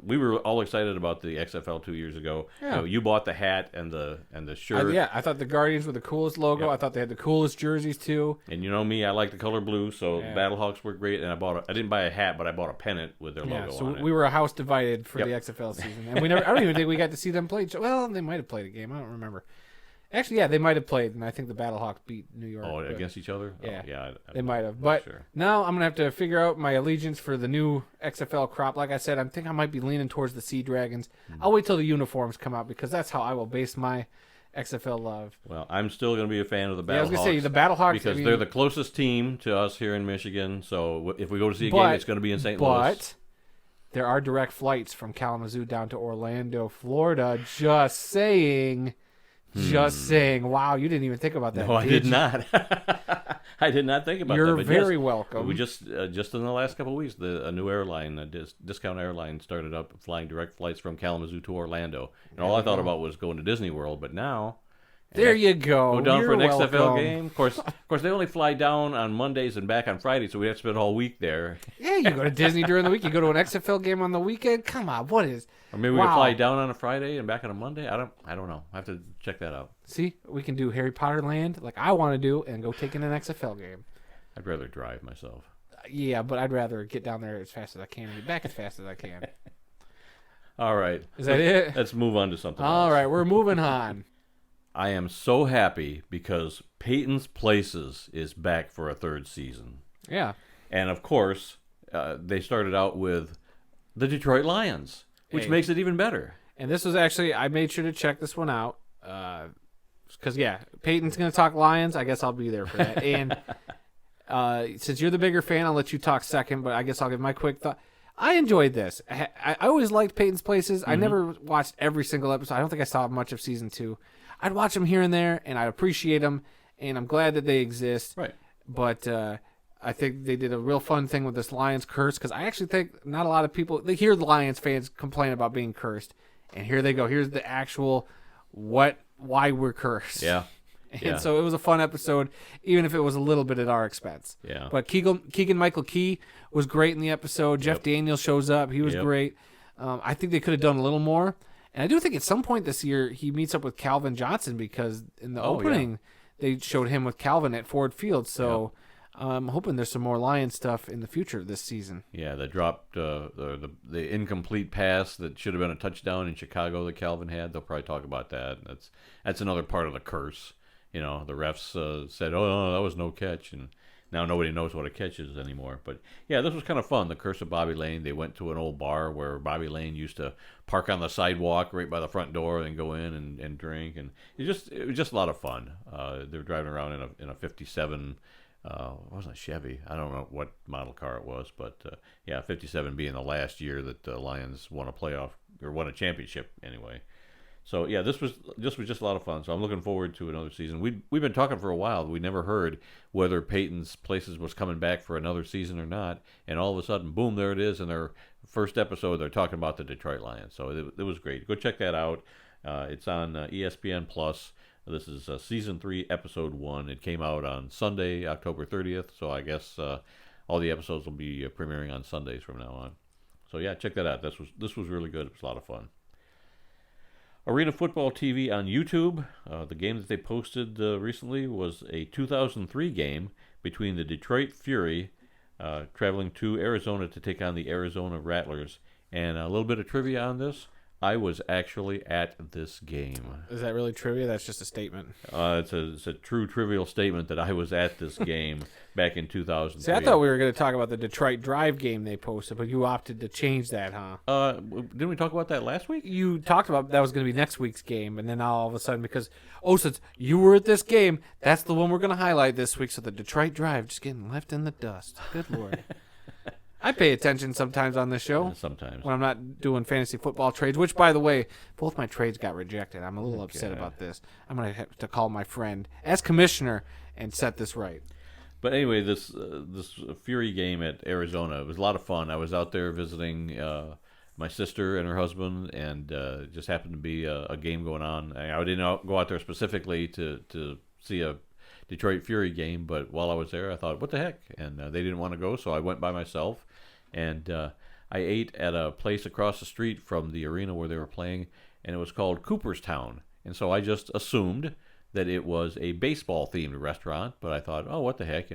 we were all excited about the XFL 2 years ago. Yeah. You bought the hat and the shirt. I thought the Guardians were the coolest logo. Yep. I thought they had the coolest jerseys too. And you know me, I like the color blue, so Yeah. the Battlehawks were great. And I didn't buy a hat, but I bought a pennant with their logo So on it. we were a house divided for Yep. the XFL season, and I don't even think we got to see them play. Well, they might have played a game. I don't remember. Actually, yeah, they might have played, and I think the Battlehawks beat New York. Oh, but against each other? Yeah. Oh, yeah. they might have. But sure. now I'm gonna have to figure out my allegiance for the new XFL crop. Like I said, I think I might be leaning towards the Sea Dragons. I'll wait till the uniforms come out because that's how I will base my XFL love. Well, I'm still going to be a fan of the Battlehawks. Yeah, I was gonna say the Battlehawks because they're the closest team to us here in Michigan. So if we go to see a game, it's going to be in St. Louis. But there are direct flights from Kalamazoo down to Orlando, Florida. Just saying. Just saying. Wow, you didn't even think about that. No, I did not. I did not think about You're that. But very yes, welcome. We just in the last couple of weeks, a new airline, a discount airline, started up flying direct flights from Kalamazoo to Orlando. And all I thought about was going to Disney World, but now There you go. go down You're for an XFL welcome. game. Of course, they only fly down on Mondays and back on Fridays, so we have to spend all week there. Yeah, you go to Disney during the week. You go to an XFL game on the weekend. Come on, what is? Or maybe we could fly down on a Friday and back on a Monday. I don't know. I have to check that out. See, we can do Harry Potter Land like I want to do, and go take in an XFL game. I'd rather drive myself. Yeah, but I'd rather get down there as fast as I can and get back as fast as I can. All right. Is that it? Let's move on to something All else. right, we're moving on. I am so happy because Peyton's Places is back for a third season. Yeah. And, of course, they started out with the Detroit Lions, which Hey. makes it even better. And this was actually, I made sure to check this one out. Because, yeah, Peyton's going to talk Lions. I guess I'll be there for that. And since you're the bigger fan, I'll let you talk second, but I guess I'll give my quick thought. I enjoyed this. I always liked Peyton's Places. I never watched every single episode. I don't think I saw much of season 2. I'd watch them here and there, and I appreciate them, and I'm glad that they exist. Right. But I think they did a real fun thing with this Lions curse, because I actually think not a lot of people, they hear the Lions fans complain about being cursed, and here they go. Here's the actual why we're cursed. Yeah. And so it was a fun episode, even if it was a little bit at our expense. Yeah. But Keegan-Michael Key was great in the episode. Jeff Daniels shows up. He was great. I think they could have done a little more. And I do think at some point this year he meets up with Calvin Johnson, because in the opening they showed him with Calvin at Ford Field. So I'm hoping there's some more Lion stuff in the future this season. Yeah, they dropped the incomplete pass that should have been a touchdown in Chicago that Calvin had. They'll probably talk about that. That's another part of the curse. You know, the refs said, "Oh, no, that was no catch," and now nobody knows what a catch is anymore. But yeah, this was kind of fun. The Curse of Bobby Lane. They went to an old bar where Bobby Lane used to park on the sidewalk right by the front door and go in and drink, and it was just a lot of fun. They were driving around in a '57. It wasn't a Chevy. I don't know what model car it was, but 57 being the last year that the Lions won a playoff or won a championship anyway. So yeah, this was just a lot of fun. So I'm looking forward to another season. We've been talking for a while. We never heard whether Peyton's Places was coming back for another season or not. And all of a sudden, boom, there it is. In their first episode, they're talking about the Detroit Lions. So it was great. Go check that out. It's on ESPN Plus. This is season 3, episode 1. It came out on Sunday, October 30th. So I guess all the episodes will be premiering on Sundays from now on. So yeah, check that out. This was really good. It was a lot of fun. Arena Football TV on YouTube. The game that they posted recently was a 2003 game between the Detroit Fury traveling to Arizona to take on the Arizona Rattlers. And a little bit of trivia on this. I was actually at this game. Is that really trivia? That's just a statement. It's a true trivial statement that I was at this game back in 2003. See, I thought we were going to talk about the Detroit Drive game they posted, but you opted to change that, huh? Didn't we talk about that last week? You talked about that was going to be next week's game, and then all of a sudden, because, since you were at this game, that's the one we're going to highlight this week. So the Detroit Drive just getting left in the dust. Good Lord. I pay attention sometimes on this show. Sometimes. When I'm not doing fantasy football trades, which, by the way, both my trades got rejected. I'm a little upset about this. I'm going to have to call my friend as commissioner and set this right. But anyway, this Fury game at Arizona, it was a lot of fun. I was out there visiting my sister and her husband, and just happened to be a game going on. I didn't go out there specifically to see a Detroit Fury game, but while I was there, I thought, what the heck? And they didn't want to go, so I went by myself. And I ate at a place across the street from the arena where they were playing, and it was called Cooperstown. And so I just assumed that it was a baseball-themed restaurant, but I thought, oh, what the heck,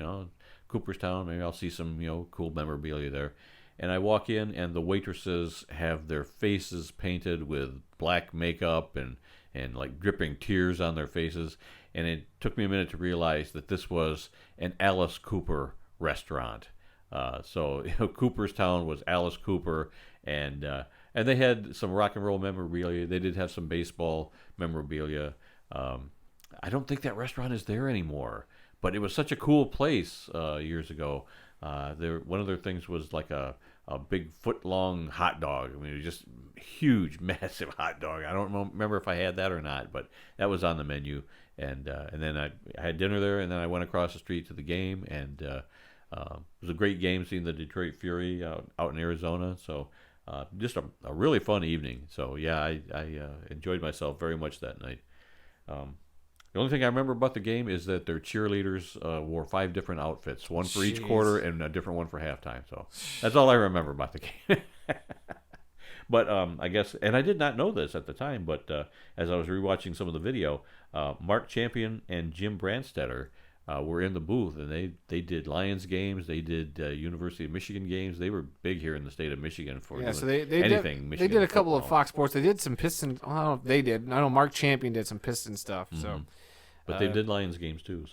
Cooperstown, maybe I'll see some, cool memorabilia there. And I walk in, and the waitresses have their faces painted with black makeup and like dripping tears on their faces. And it took me a minute to realize that this was an Alice Cooper restaurant. So Cooperstown was Alice Cooper, and they had some rock and roll memorabilia. They did have some baseball memorabilia. I don't think that restaurant is there anymore, but it was such a cool place years ago. One of their things was like a big foot-long hot dog. I mean, it was just huge, massive hot dog. I don't remember if I had that or not, but that was on the menu. And then I had dinner there, and then I went across the street to the game, and it was a great game seeing the Detroit Fury out in Arizona. So just a really fun evening. So, yeah, I enjoyed myself very much that night. The only thing I remember about the game is that their cheerleaders wore 5 different outfits, one for each quarter and a different one for halftime. So that's all I remember about the game. But I guess, and I did not know this at the time, but as I was rewatching some of the video, Mark Champion and Jim Brandstetter were in the booth, and they did Lions games, they did University of Michigan games. They were big here in the state of Michigan for so anything. They did a couple of Fox Sports. They did some Pistons. I don't know if they did. I know Mark Champion did some Piston stuff. So. Mm-hmm. But they did Lions games too,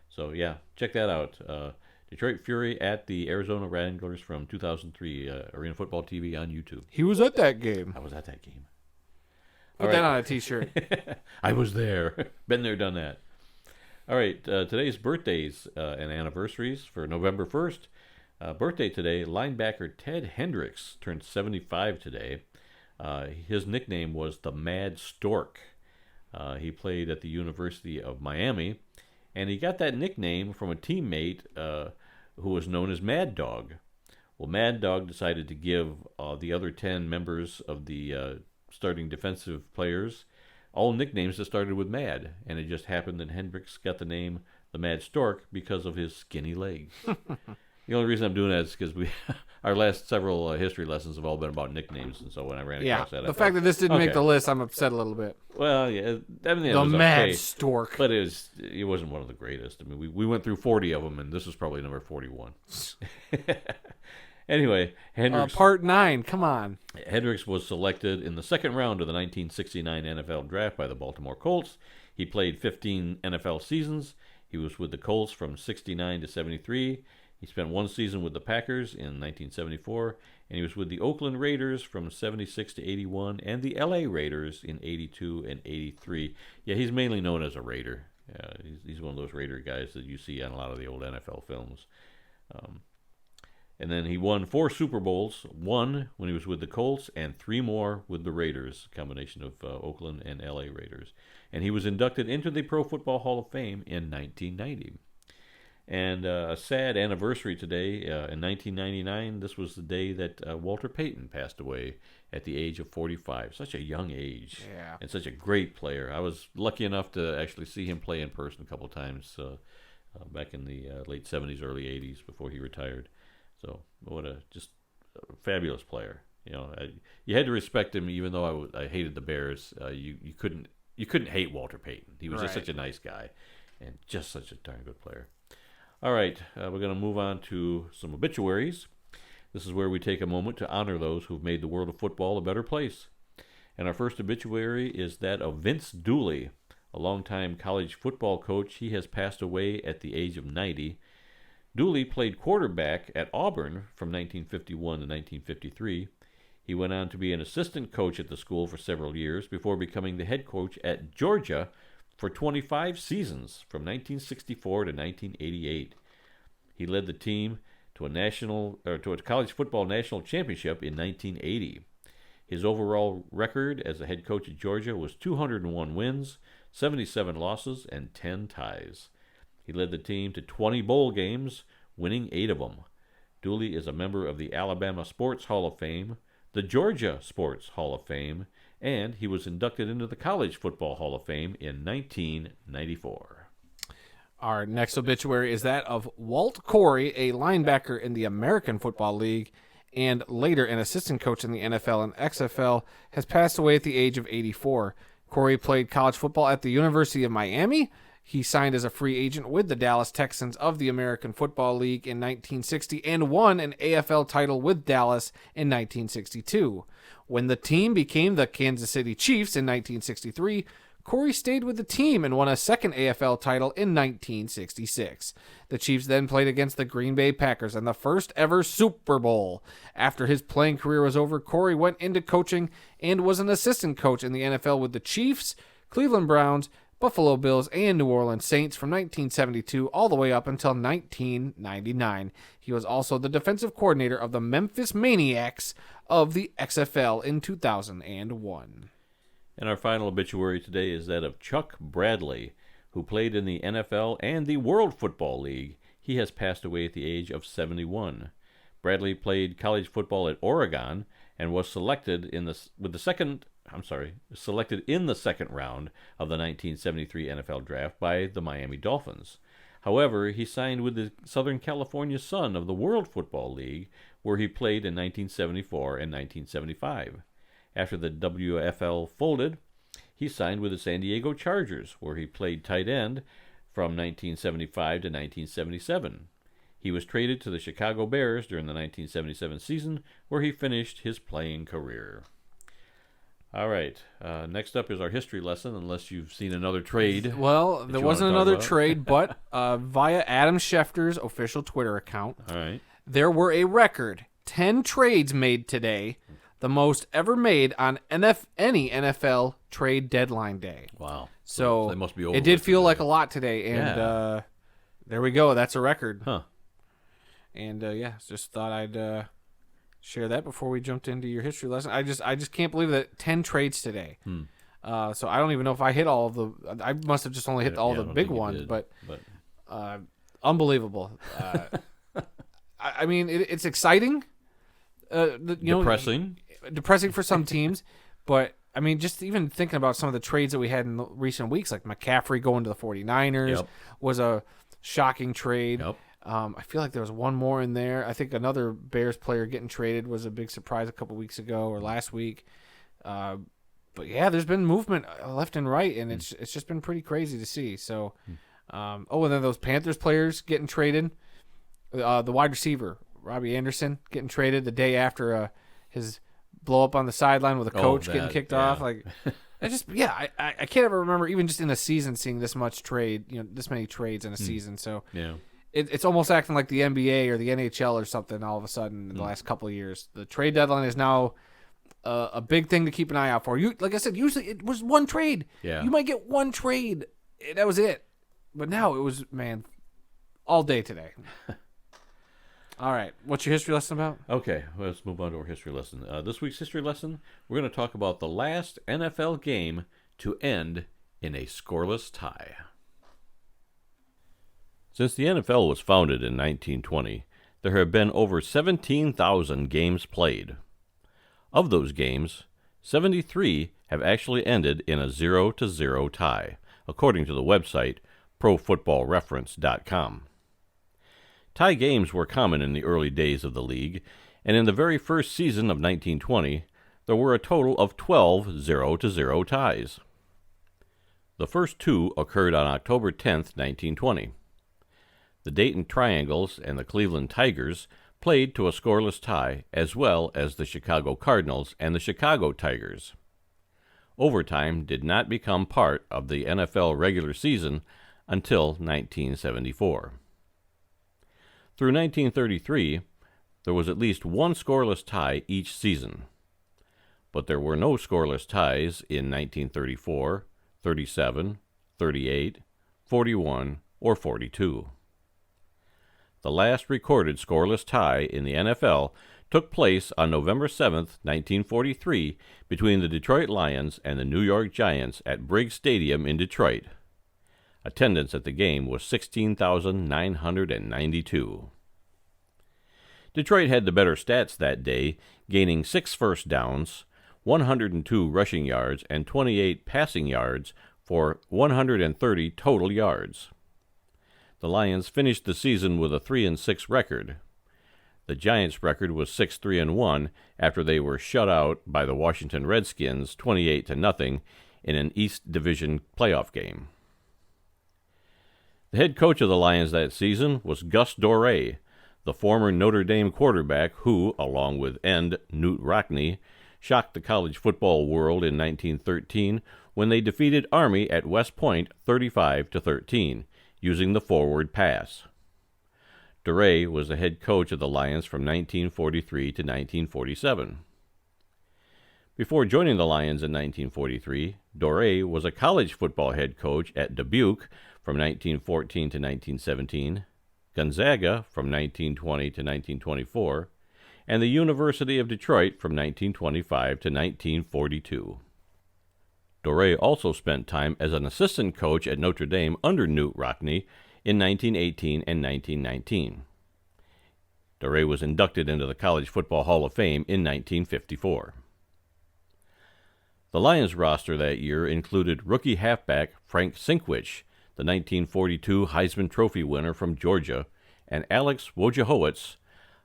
so check that out. Detroit Fury at the Arizona Wranglers from 2003, Arena Football TV on YouTube. He was at that game. I was at that game. Put that on a T-shirt. I was there. Been there, done that. All right, today's birthdays and anniversaries for November 1st. Birthday today, linebacker Ted Hendricks turned 75 today. His nickname was the Mad Stork. He played at the University of Miami, and he got that nickname from a teammate who was known as Mad Dog. Well, Mad Dog decided to give the other 10 members of the starting defensive players all nicknames that started with Mad, and it just happened that Hendricks got the name the Mad Stork because of his skinny legs. The only reason I'm doing that is because our last several history lessons have all been about nicknames, and so when I ran across that, the fact that this didn't make the list, I'm upset a little bit. Well, yeah, I mean, the Mad Stork, but it wasn't one of the greatest. I mean, we went through 40 of them, and this was probably number 41. Anyway, Hendricks, part 9. Come on. Hendricks was selected in the second round of the 1969 NFL Draft by the Baltimore Colts. He played 15 NFL seasons. He was with the Colts from 69 to 73. He spent one season with the Packers in 1974, and he was with the Oakland Raiders from 76 to 81, and the LA Raiders in 82 and 83. Yeah, he's mainly known as a Raider. He's one of those Raider guys that you see on a lot of the old NFL films. And then he won 4 Super Bowls, 1 when he was with the Colts, and 3 more with the Raiders, a combination of Oakland and LA Raiders. And he was inducted into the Pro Football Hall of Fame in 1990. And a sad anniversary today, in 1999, this was the day that Walter Payton passed away at the age of 45. Such a young age, and such a great player. I was lucky enough to actually see him play in person a couple times back in the late 70s, early 80s before he retired. So what a fabulous player. You had to respect him, even though I hated the Bears. You couldn't hate Walter Payton. He was just such a nice guy, and just such a darn good player. All right, we're going to move on to some obituaries. This is where we take a moment to honor those who've made the world of football a better place. And our first obituary is that of Vince Dooley, a longtime college football coach. He has passed away at the age of 90. Dooley played quarterback at Auburn from 1951 to 1953. He went on to be an assistant coach at the school for several years before becoming the head coach at Georgia for 25 seasons from 1964 to 1988. He led the team to a college football national championship in 1980. His overall record as a head coach at Georgia was 201 wins, 77 losses, and 10 ties. He led the team to 20 bowl games, winning 8 of them. Dooley is a member of the Alabama Sports Hall of Fame, the Georgia Sports Hall of Fame, and he was inducted into the College Football Hall of Fame in 1994. Our next obituary is that of Walt Corey, a linebacker in the American Football League, and later an assistant coach in the NFL and XFL, has passed away at the age of 84. Corey played college football at the University of Miami. He signed as a free agent with the Dallas Texans of the American Football League in 1960 and won an AFL title with Dallas in 1962. When the team became the Kansas City Chiefs in 1963, Corey stayed with the team and won a second AFL title in 1966. The Chiefs then played against the Green Bay Packers in the first ever Super Bowl. After his playing career was over, Corey went into coaching and was an assistant coach in the NFL with the Chiefs, Cleveland Browns, Buffalo Bills, and New Orleans Saints from 1972 all the way up until 1999. He was also the defensive coordinator of the Memphis Maniacs of the XFL in 2001. And our final obituary today is that of Chuck Bradley, who played in the NFL and the World Football League. He has passed away at the age of 71. Bradley played college football at Oregon and was selected in the second round of the 1973 NFL Draft by the Miami Dolphins. However, he signed with the Southern California Sun of the World Football League, where he played in 1974 and 1975. After the WFL folded, he signed with the San Diego Chargers, where he played tight end from 1975 to 1977. He was traded to the Chicago Bears during the 1977 season, where he finished his playing career. All right, next up is our history lesson, unless you've seen another trade. Well, there wasn't another trade, but via Adam Schefter's official Twitter account, All right. there were a record 10 trades made today, the most ever made on any NFL trade deadline day. Wow. So they must be over it did feel today. like a lot today, and there we go. That's a record. Huh. And just thought I'd share that before we jumped into your history lesson. I just can't believe that 10 trades today. So I don't even know if I hit all of the. I must have just only hit all the big ones, but unbelievable. I mean, it's exciting. Depressing for some teams, but I mean, just even thinking about some of the trades that we had in the recent weeks, like McCaffrey going to the 49ers was a shocking trade. Yep. I feel like there was one more in there. I think another Bears player getting traded was a big surprise a couple weeks ago or last week. But yeah, there's been movement left and right, and it's just been pretty crazy to see. So, and then those Panthers players getting traded. The wide receiver Robbie Anderson getting traded the day after his blow up on the sideline with a coach getting kicked off. Like, I can't ever remember even just in a season seeing this much trade. This many trades in a season. So yeah. It's almost acting like the NBA or the NHL or something all of a sudden in the last couple of years. The trade deadline is now a big thing to keep an eye out for. Like I said, usually it was one trade. Yeah. You might get one trade. That was it. But now it was, all day today. All right. What's your history lesson about? Okay, let's move on to our history lesson. This week's history lesson, we're going to talk about the last NFL game to end in a scoreless tie. Since the NFL was founded in 1920, there have been over 17,000 games played. Of those games, 73 have actually ended in a 0-0 tie, according to the website ProFootballReference.com. Tie games were common in the early days of the league, and in the very first season of 1920, there were a total of 12 0-0 ties. The first two occurred on October 10, 1920. The Dayton Triangles and the Cleveland Tigers played to a scoreless tie, as well as the Chicago Cardinals and the Chicago Tigers. Overtime did not become part of the NFL regular season until 1974. Through 1933, there was at least one scoreless tie each season, but there were no scoreless ties in 1934, 37, 38, 41, or 42. The last recorded scoreless tie in the NFL took place on November 7, 1943, between the Detroit Lions and the New York Giants at Briggs Stadium in Detroit. Attendance at the game was 16,992. Detroit had the better stats that day, gaining 6 first downs, 102 rushing yards, and 28 passing yards for 130 total yards. The Lions finished the season with a 3-6 record. The Giants' record was 6-3-1 after they were shut out by the Washington Redskins 28-0 in an East Division playoff game. The head coach of the Lions that season was Gus Doré, the former Notre Dame quarterback who, along with end Knute Rockne, shocked the college football world in 1913 when they defeated Army at West Point 35-13, using the forward pass. Doré was the head coach of the Lions from 1943 to 1947. Before joining the Lions in 1943, Doré was a college football head coach at Dubuque from 1914 to 1917, Gonzaga from 1920 to 1924, and the University of Detroit from 1925 to 1942. Doré also spent time as an assistant coach at Notre Dame under Knute Rockne in 1918 and 1919. Doré was inducted into the College Football Hall of Fame in 1954. The Lions roster that year included rookie halfback Frank Sinkwich, the 1942 Heisman Trophy winner from Georgia, and Alex Wojciechowicz,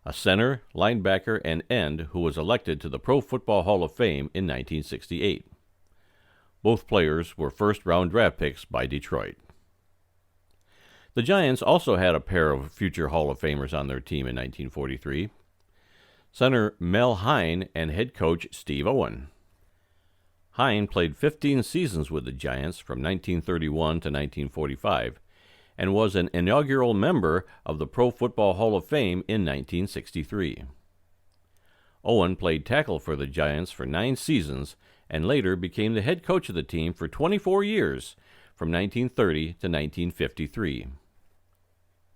a center, linebacker, and end who was elected to the Pro Football Hall of Fame in 1968. Both players were first-round draft picks by Detroit. The Giants also had a pair of future Hall of Famers on their team in 1943. Center Mel Hein and head coach Steve Owen. Hein played 15 seasons with the Giants from 1931 to 1945 and was an inaugural member of the Pro Football Hall of Fame in 1963. Owen played tackle for the Giants for 9 seasons and later became the head coach of the team for 24 years, from 1930 to 1953.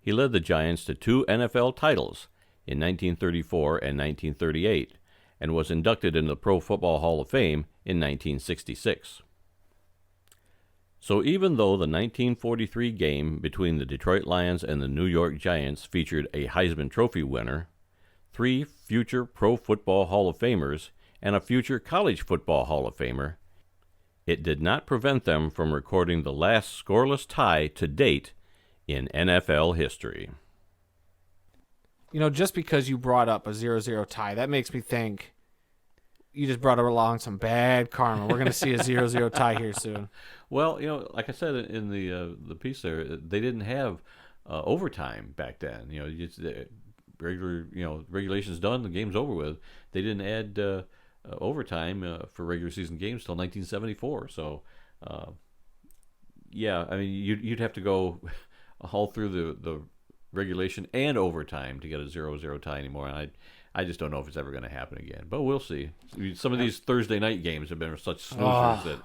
He led the Giants to 2 NFL titles in 1934 and 1938, and was inducted into the Pro Football Hall of Fame in 1966. So even though the 1943 game between the Detroit Lions and the New York Giants featured a Heisman Trophy winner, 3 future Pro Football Hall of Famers, and a future College Football Hall of Famer, it did not prevent them from recording the last scoreless tie to date in NFL history. You know, just because you brought up a 0-0 tie, that makes me think you just brought along some bad karma. We're going to see a 0-0 tie here soon. Well, you know, like I said in the piece there, they didn't have overtime back then. You know, just regulation's done, the game's over with. They didn't add overtime for regular season games till 1974. So, yeah, I mean, you'd have to go all through the regulation and overtime to get a 0-0 tie anymore. And I just don't know if it's ever going to happen again. But we'll see. Some of these Thursday night games have been such snoozers that,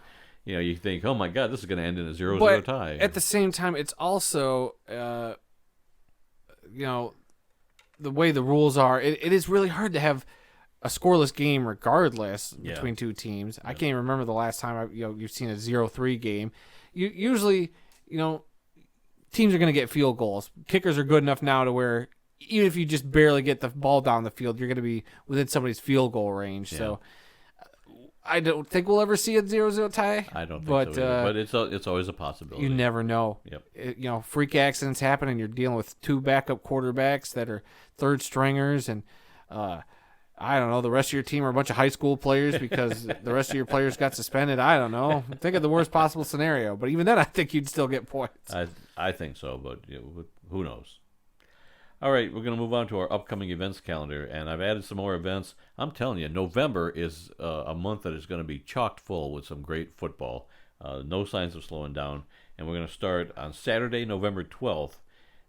you know, you think, oh my God, this is going to end in a 0-0 tie. At the same time, it's also, you know, the way the rules are, it is really hard to have a scoreless game regardless between two teams. I can't remember the last time you've seen a 0-3 game. Usually, you know, teams are going to get field goals. Kickers are good enough now to where even if you just barely get the ball down the field, you're going to be within somebody's field goal range. Yeah. So I don't think we'll ever see a 0-0 tie. I don't think so either. But it's always a possibility. You never know. Yep. Freak accidents happen, and you're dealing with 2 backup quarterbacks that are third stringers, and I don't know, the rest of your team are a bunch of high school players because the rest of your players got suspended. I don't know. Think of the worst possible scenario. But even then, I think you'd still get points. I think so, but who knows? All right, we're going to move on to our upcoming events calendar, and I've added some more events. I'm telling you, November is a month that is going to be chocked full with some great football. No signs of slowing down. And we're going to start on Saturday, November 12th,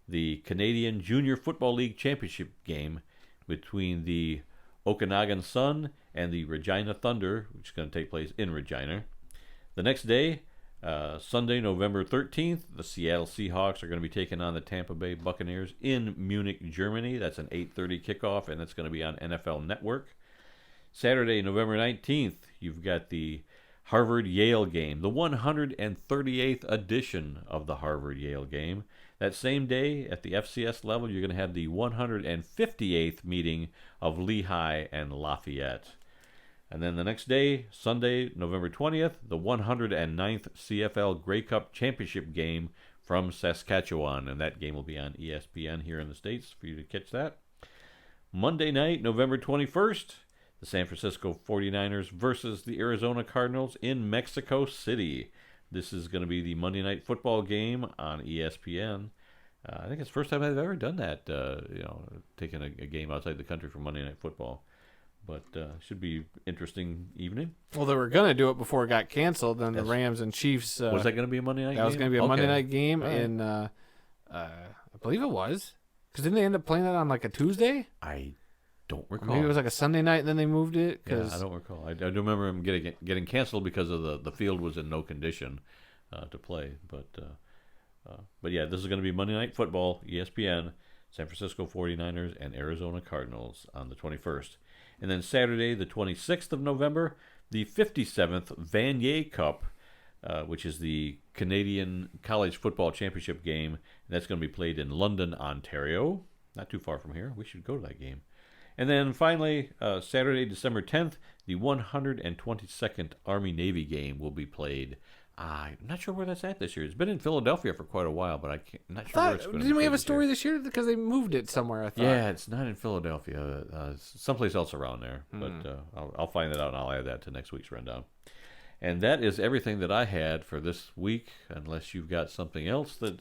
the Canadian Junior Football League Championship game between the Okanagan Sun and the Regina Thunder, which is going to take place in Regina. The next day, Sunday, November 13th, the Seattle Seahawks are going to be taking on the Tampa Bay Buccaneers in Munich, Germany. That's an 8:30 kickoff, and that's going to be on NFL Network. Saturday, November 19th, you've got the Harvard-Yale game, the 138th edition of the Harvard-Yale game. That same day, at the FCS level, you're going to have the 158th meeting of Lehigh and Lafayette. And then the next day, Sunday, November 20th, the 109th CFL Grey Cup Championship game from Saskatchewan. And that game will be on ESPN here in the States for you to catch that. Monday night, November 21st, the San Francisco 49ers versus the Arizona Cardinals in Mexico City. This is going to be the Monday Night Football game on ESPN. I think it's the first time I've ever done that, taking a game outside the country for Monday Night Football. But should be interesting evening. Well, they were going to do it before it got canceled. Then the Rams and Chiefs. Was that going to be a Monday night game? That was going to be a Monday night game. Right. And I believe it was. Because didn't they end up playing that on like a Tuesday? I don't recall. Maybe it was like a Sunday night and then they moved it. Yeah, I don't recall. I do remember them getting canceled because of the field was in no condition to play. But yeah, this is going to be Monday Night Football, ESPN, San Francisco 49ers and Arizona Cardinals on the 21st. And then Saturday, the 26th of November, the 57th Vanier Cup, which is the Canadian College Football Championship game. And that's going to be played in London, Ontario. Not too far from here. We should go to that game. And then finally, Saturday, December 10th, the 122nd Army-Navy game will be played. I'm not sure where that's at this year. It's been in Philadelphia for quite a while, but I'm not sure where it's going to be. Didn't we have a story this year? Because they moved it somewhere, I thought. Yeah, it's not in Philadelphia. It's someplace else around there. But I'll find that out, and I'll add that to next week's rundown. And that is everything that I had for this week, unless you've got something else that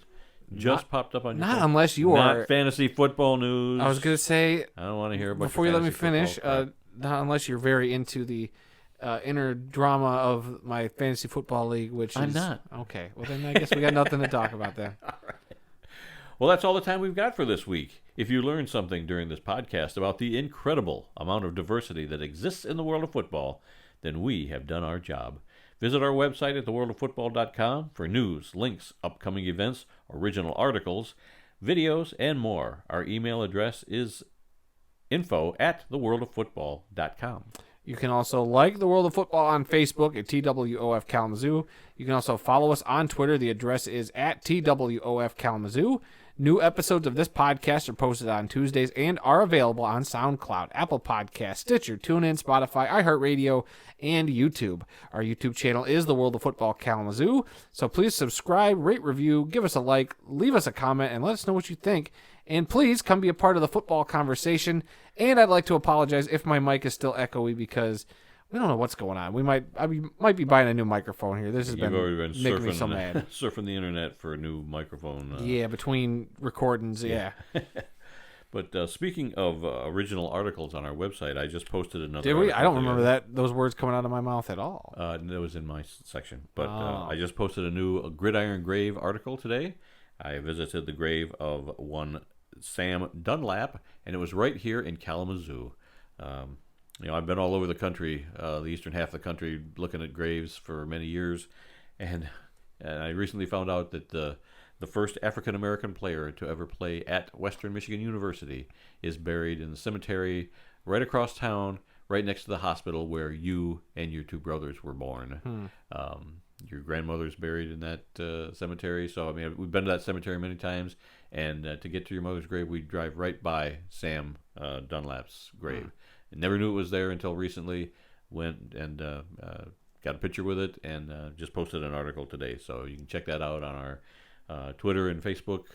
just popped up on your phone. Unless you are. Not fantasy football news. I was going to say. I don't want to hear about before you let me finish, not unless you're very into the inner drama of my fantasy football league, which I'm not. Okay, well then I guess we got nothing to talk about then. All right. Well, that's all the time we've got for this week. If you learned something during this podcast about the incredible amount of diversity that exists in the world of football, then we have done our job. Visit our website at theworldoffootball.com for news, links, upcoming events, original articles, videos, and more. Our email address is info@theworldoffootball.com. You can also like The World of Football on Facebook at TWOF Kalamazoo. You can also follow us on Twitter. The address is at TWOF Kalamazoo. New episodes of this podcast are posted on Tuesdays and are available on SoundCloud, Apple Podcasts, Stitcher, TuneIn, Spotify, iHeartRadio, and YouTube. Our YouTube channel is The World of Football Kalamazoo. So please subscribe, rate, review, give us a like, leave us a comment, and let us know what you think. And please come be a part of the football conversation. And I'd like to apologize if my mic is still echoey because we don't know what's going on. I might be buying a new microphone here. This has been making me so mad. Surfing the internet for a new microphone. Yeah, between recordings, yeah. But speaking of original articles on our website, I just posted another. Did we? I don't remember those words coming out of my mouth at all. That was in my section. But I just posted a new Gridiron Grave article today. I visited the grave of one Sam Dunlap, and it was right here in Kalamazoo. I've been all over the country, the eastern half of the country, looking at graves for many years, and I recently found out that the first African-American player to ever play at Western Michigan University is buried in the cemetery right across town, right next to the hospital where you and your two brothers were born. Your grandmother's buried in that cemetery, so we've been to that cemetery many times, and to get to your mother's grave, we drive right by Sam Dunlap's grave. I never knew it was there until recently. Went and got a picture with it, and just posted an article today, so you can check that out on our Twitter and Facebook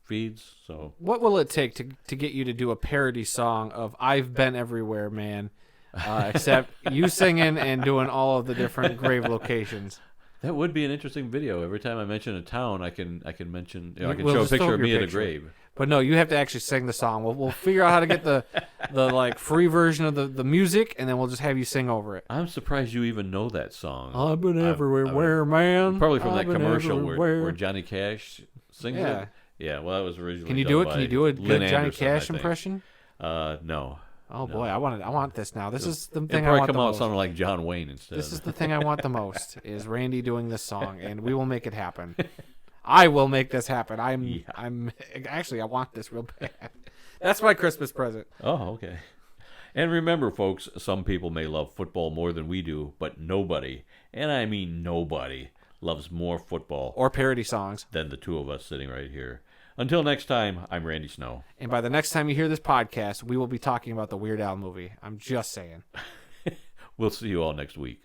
feeds. So, what will it take to get you to do a parody song of "I've Been Everywhere, Man"? Except you singing and doing all of the different grave locations. That would be an interesting video. Every time I mention a town, I can mention. I can We'll show a just picture throw of your me at a picture. grave. But no, you have to actually sing the song. We'll figure out how to get the like free version of the music, and then we'll just have you sing over it. I'm surprised you even know that song. I've been everywhere, man. Probably from I've that been commercial everywhere. where Johnny Cash sings it. Yeah, well, that was originally. Can you do it? done Can you by do a Lynn good Johnny Anderson, I Cash think. impression? No. Oh boy, I want this now. This is the It'd thing I probably want come the out most. sounding like John Wayne instead. This is the thing I want the most is Randy doing this song, and we will make it happen. I will make this happen. I'm actually I want this real bad. That's my Christmas present. Oh, okay. And remember, folks, some people may love football more than we do, but nobody, and I mean nobody, loves more football Or parody songs. than the two of us sitting right here. Until next time, I'm Randy Snow. And by the next time you hear this podcast, we will be talking about the Weird Al movie. I'm just saying. We'll see you all next week.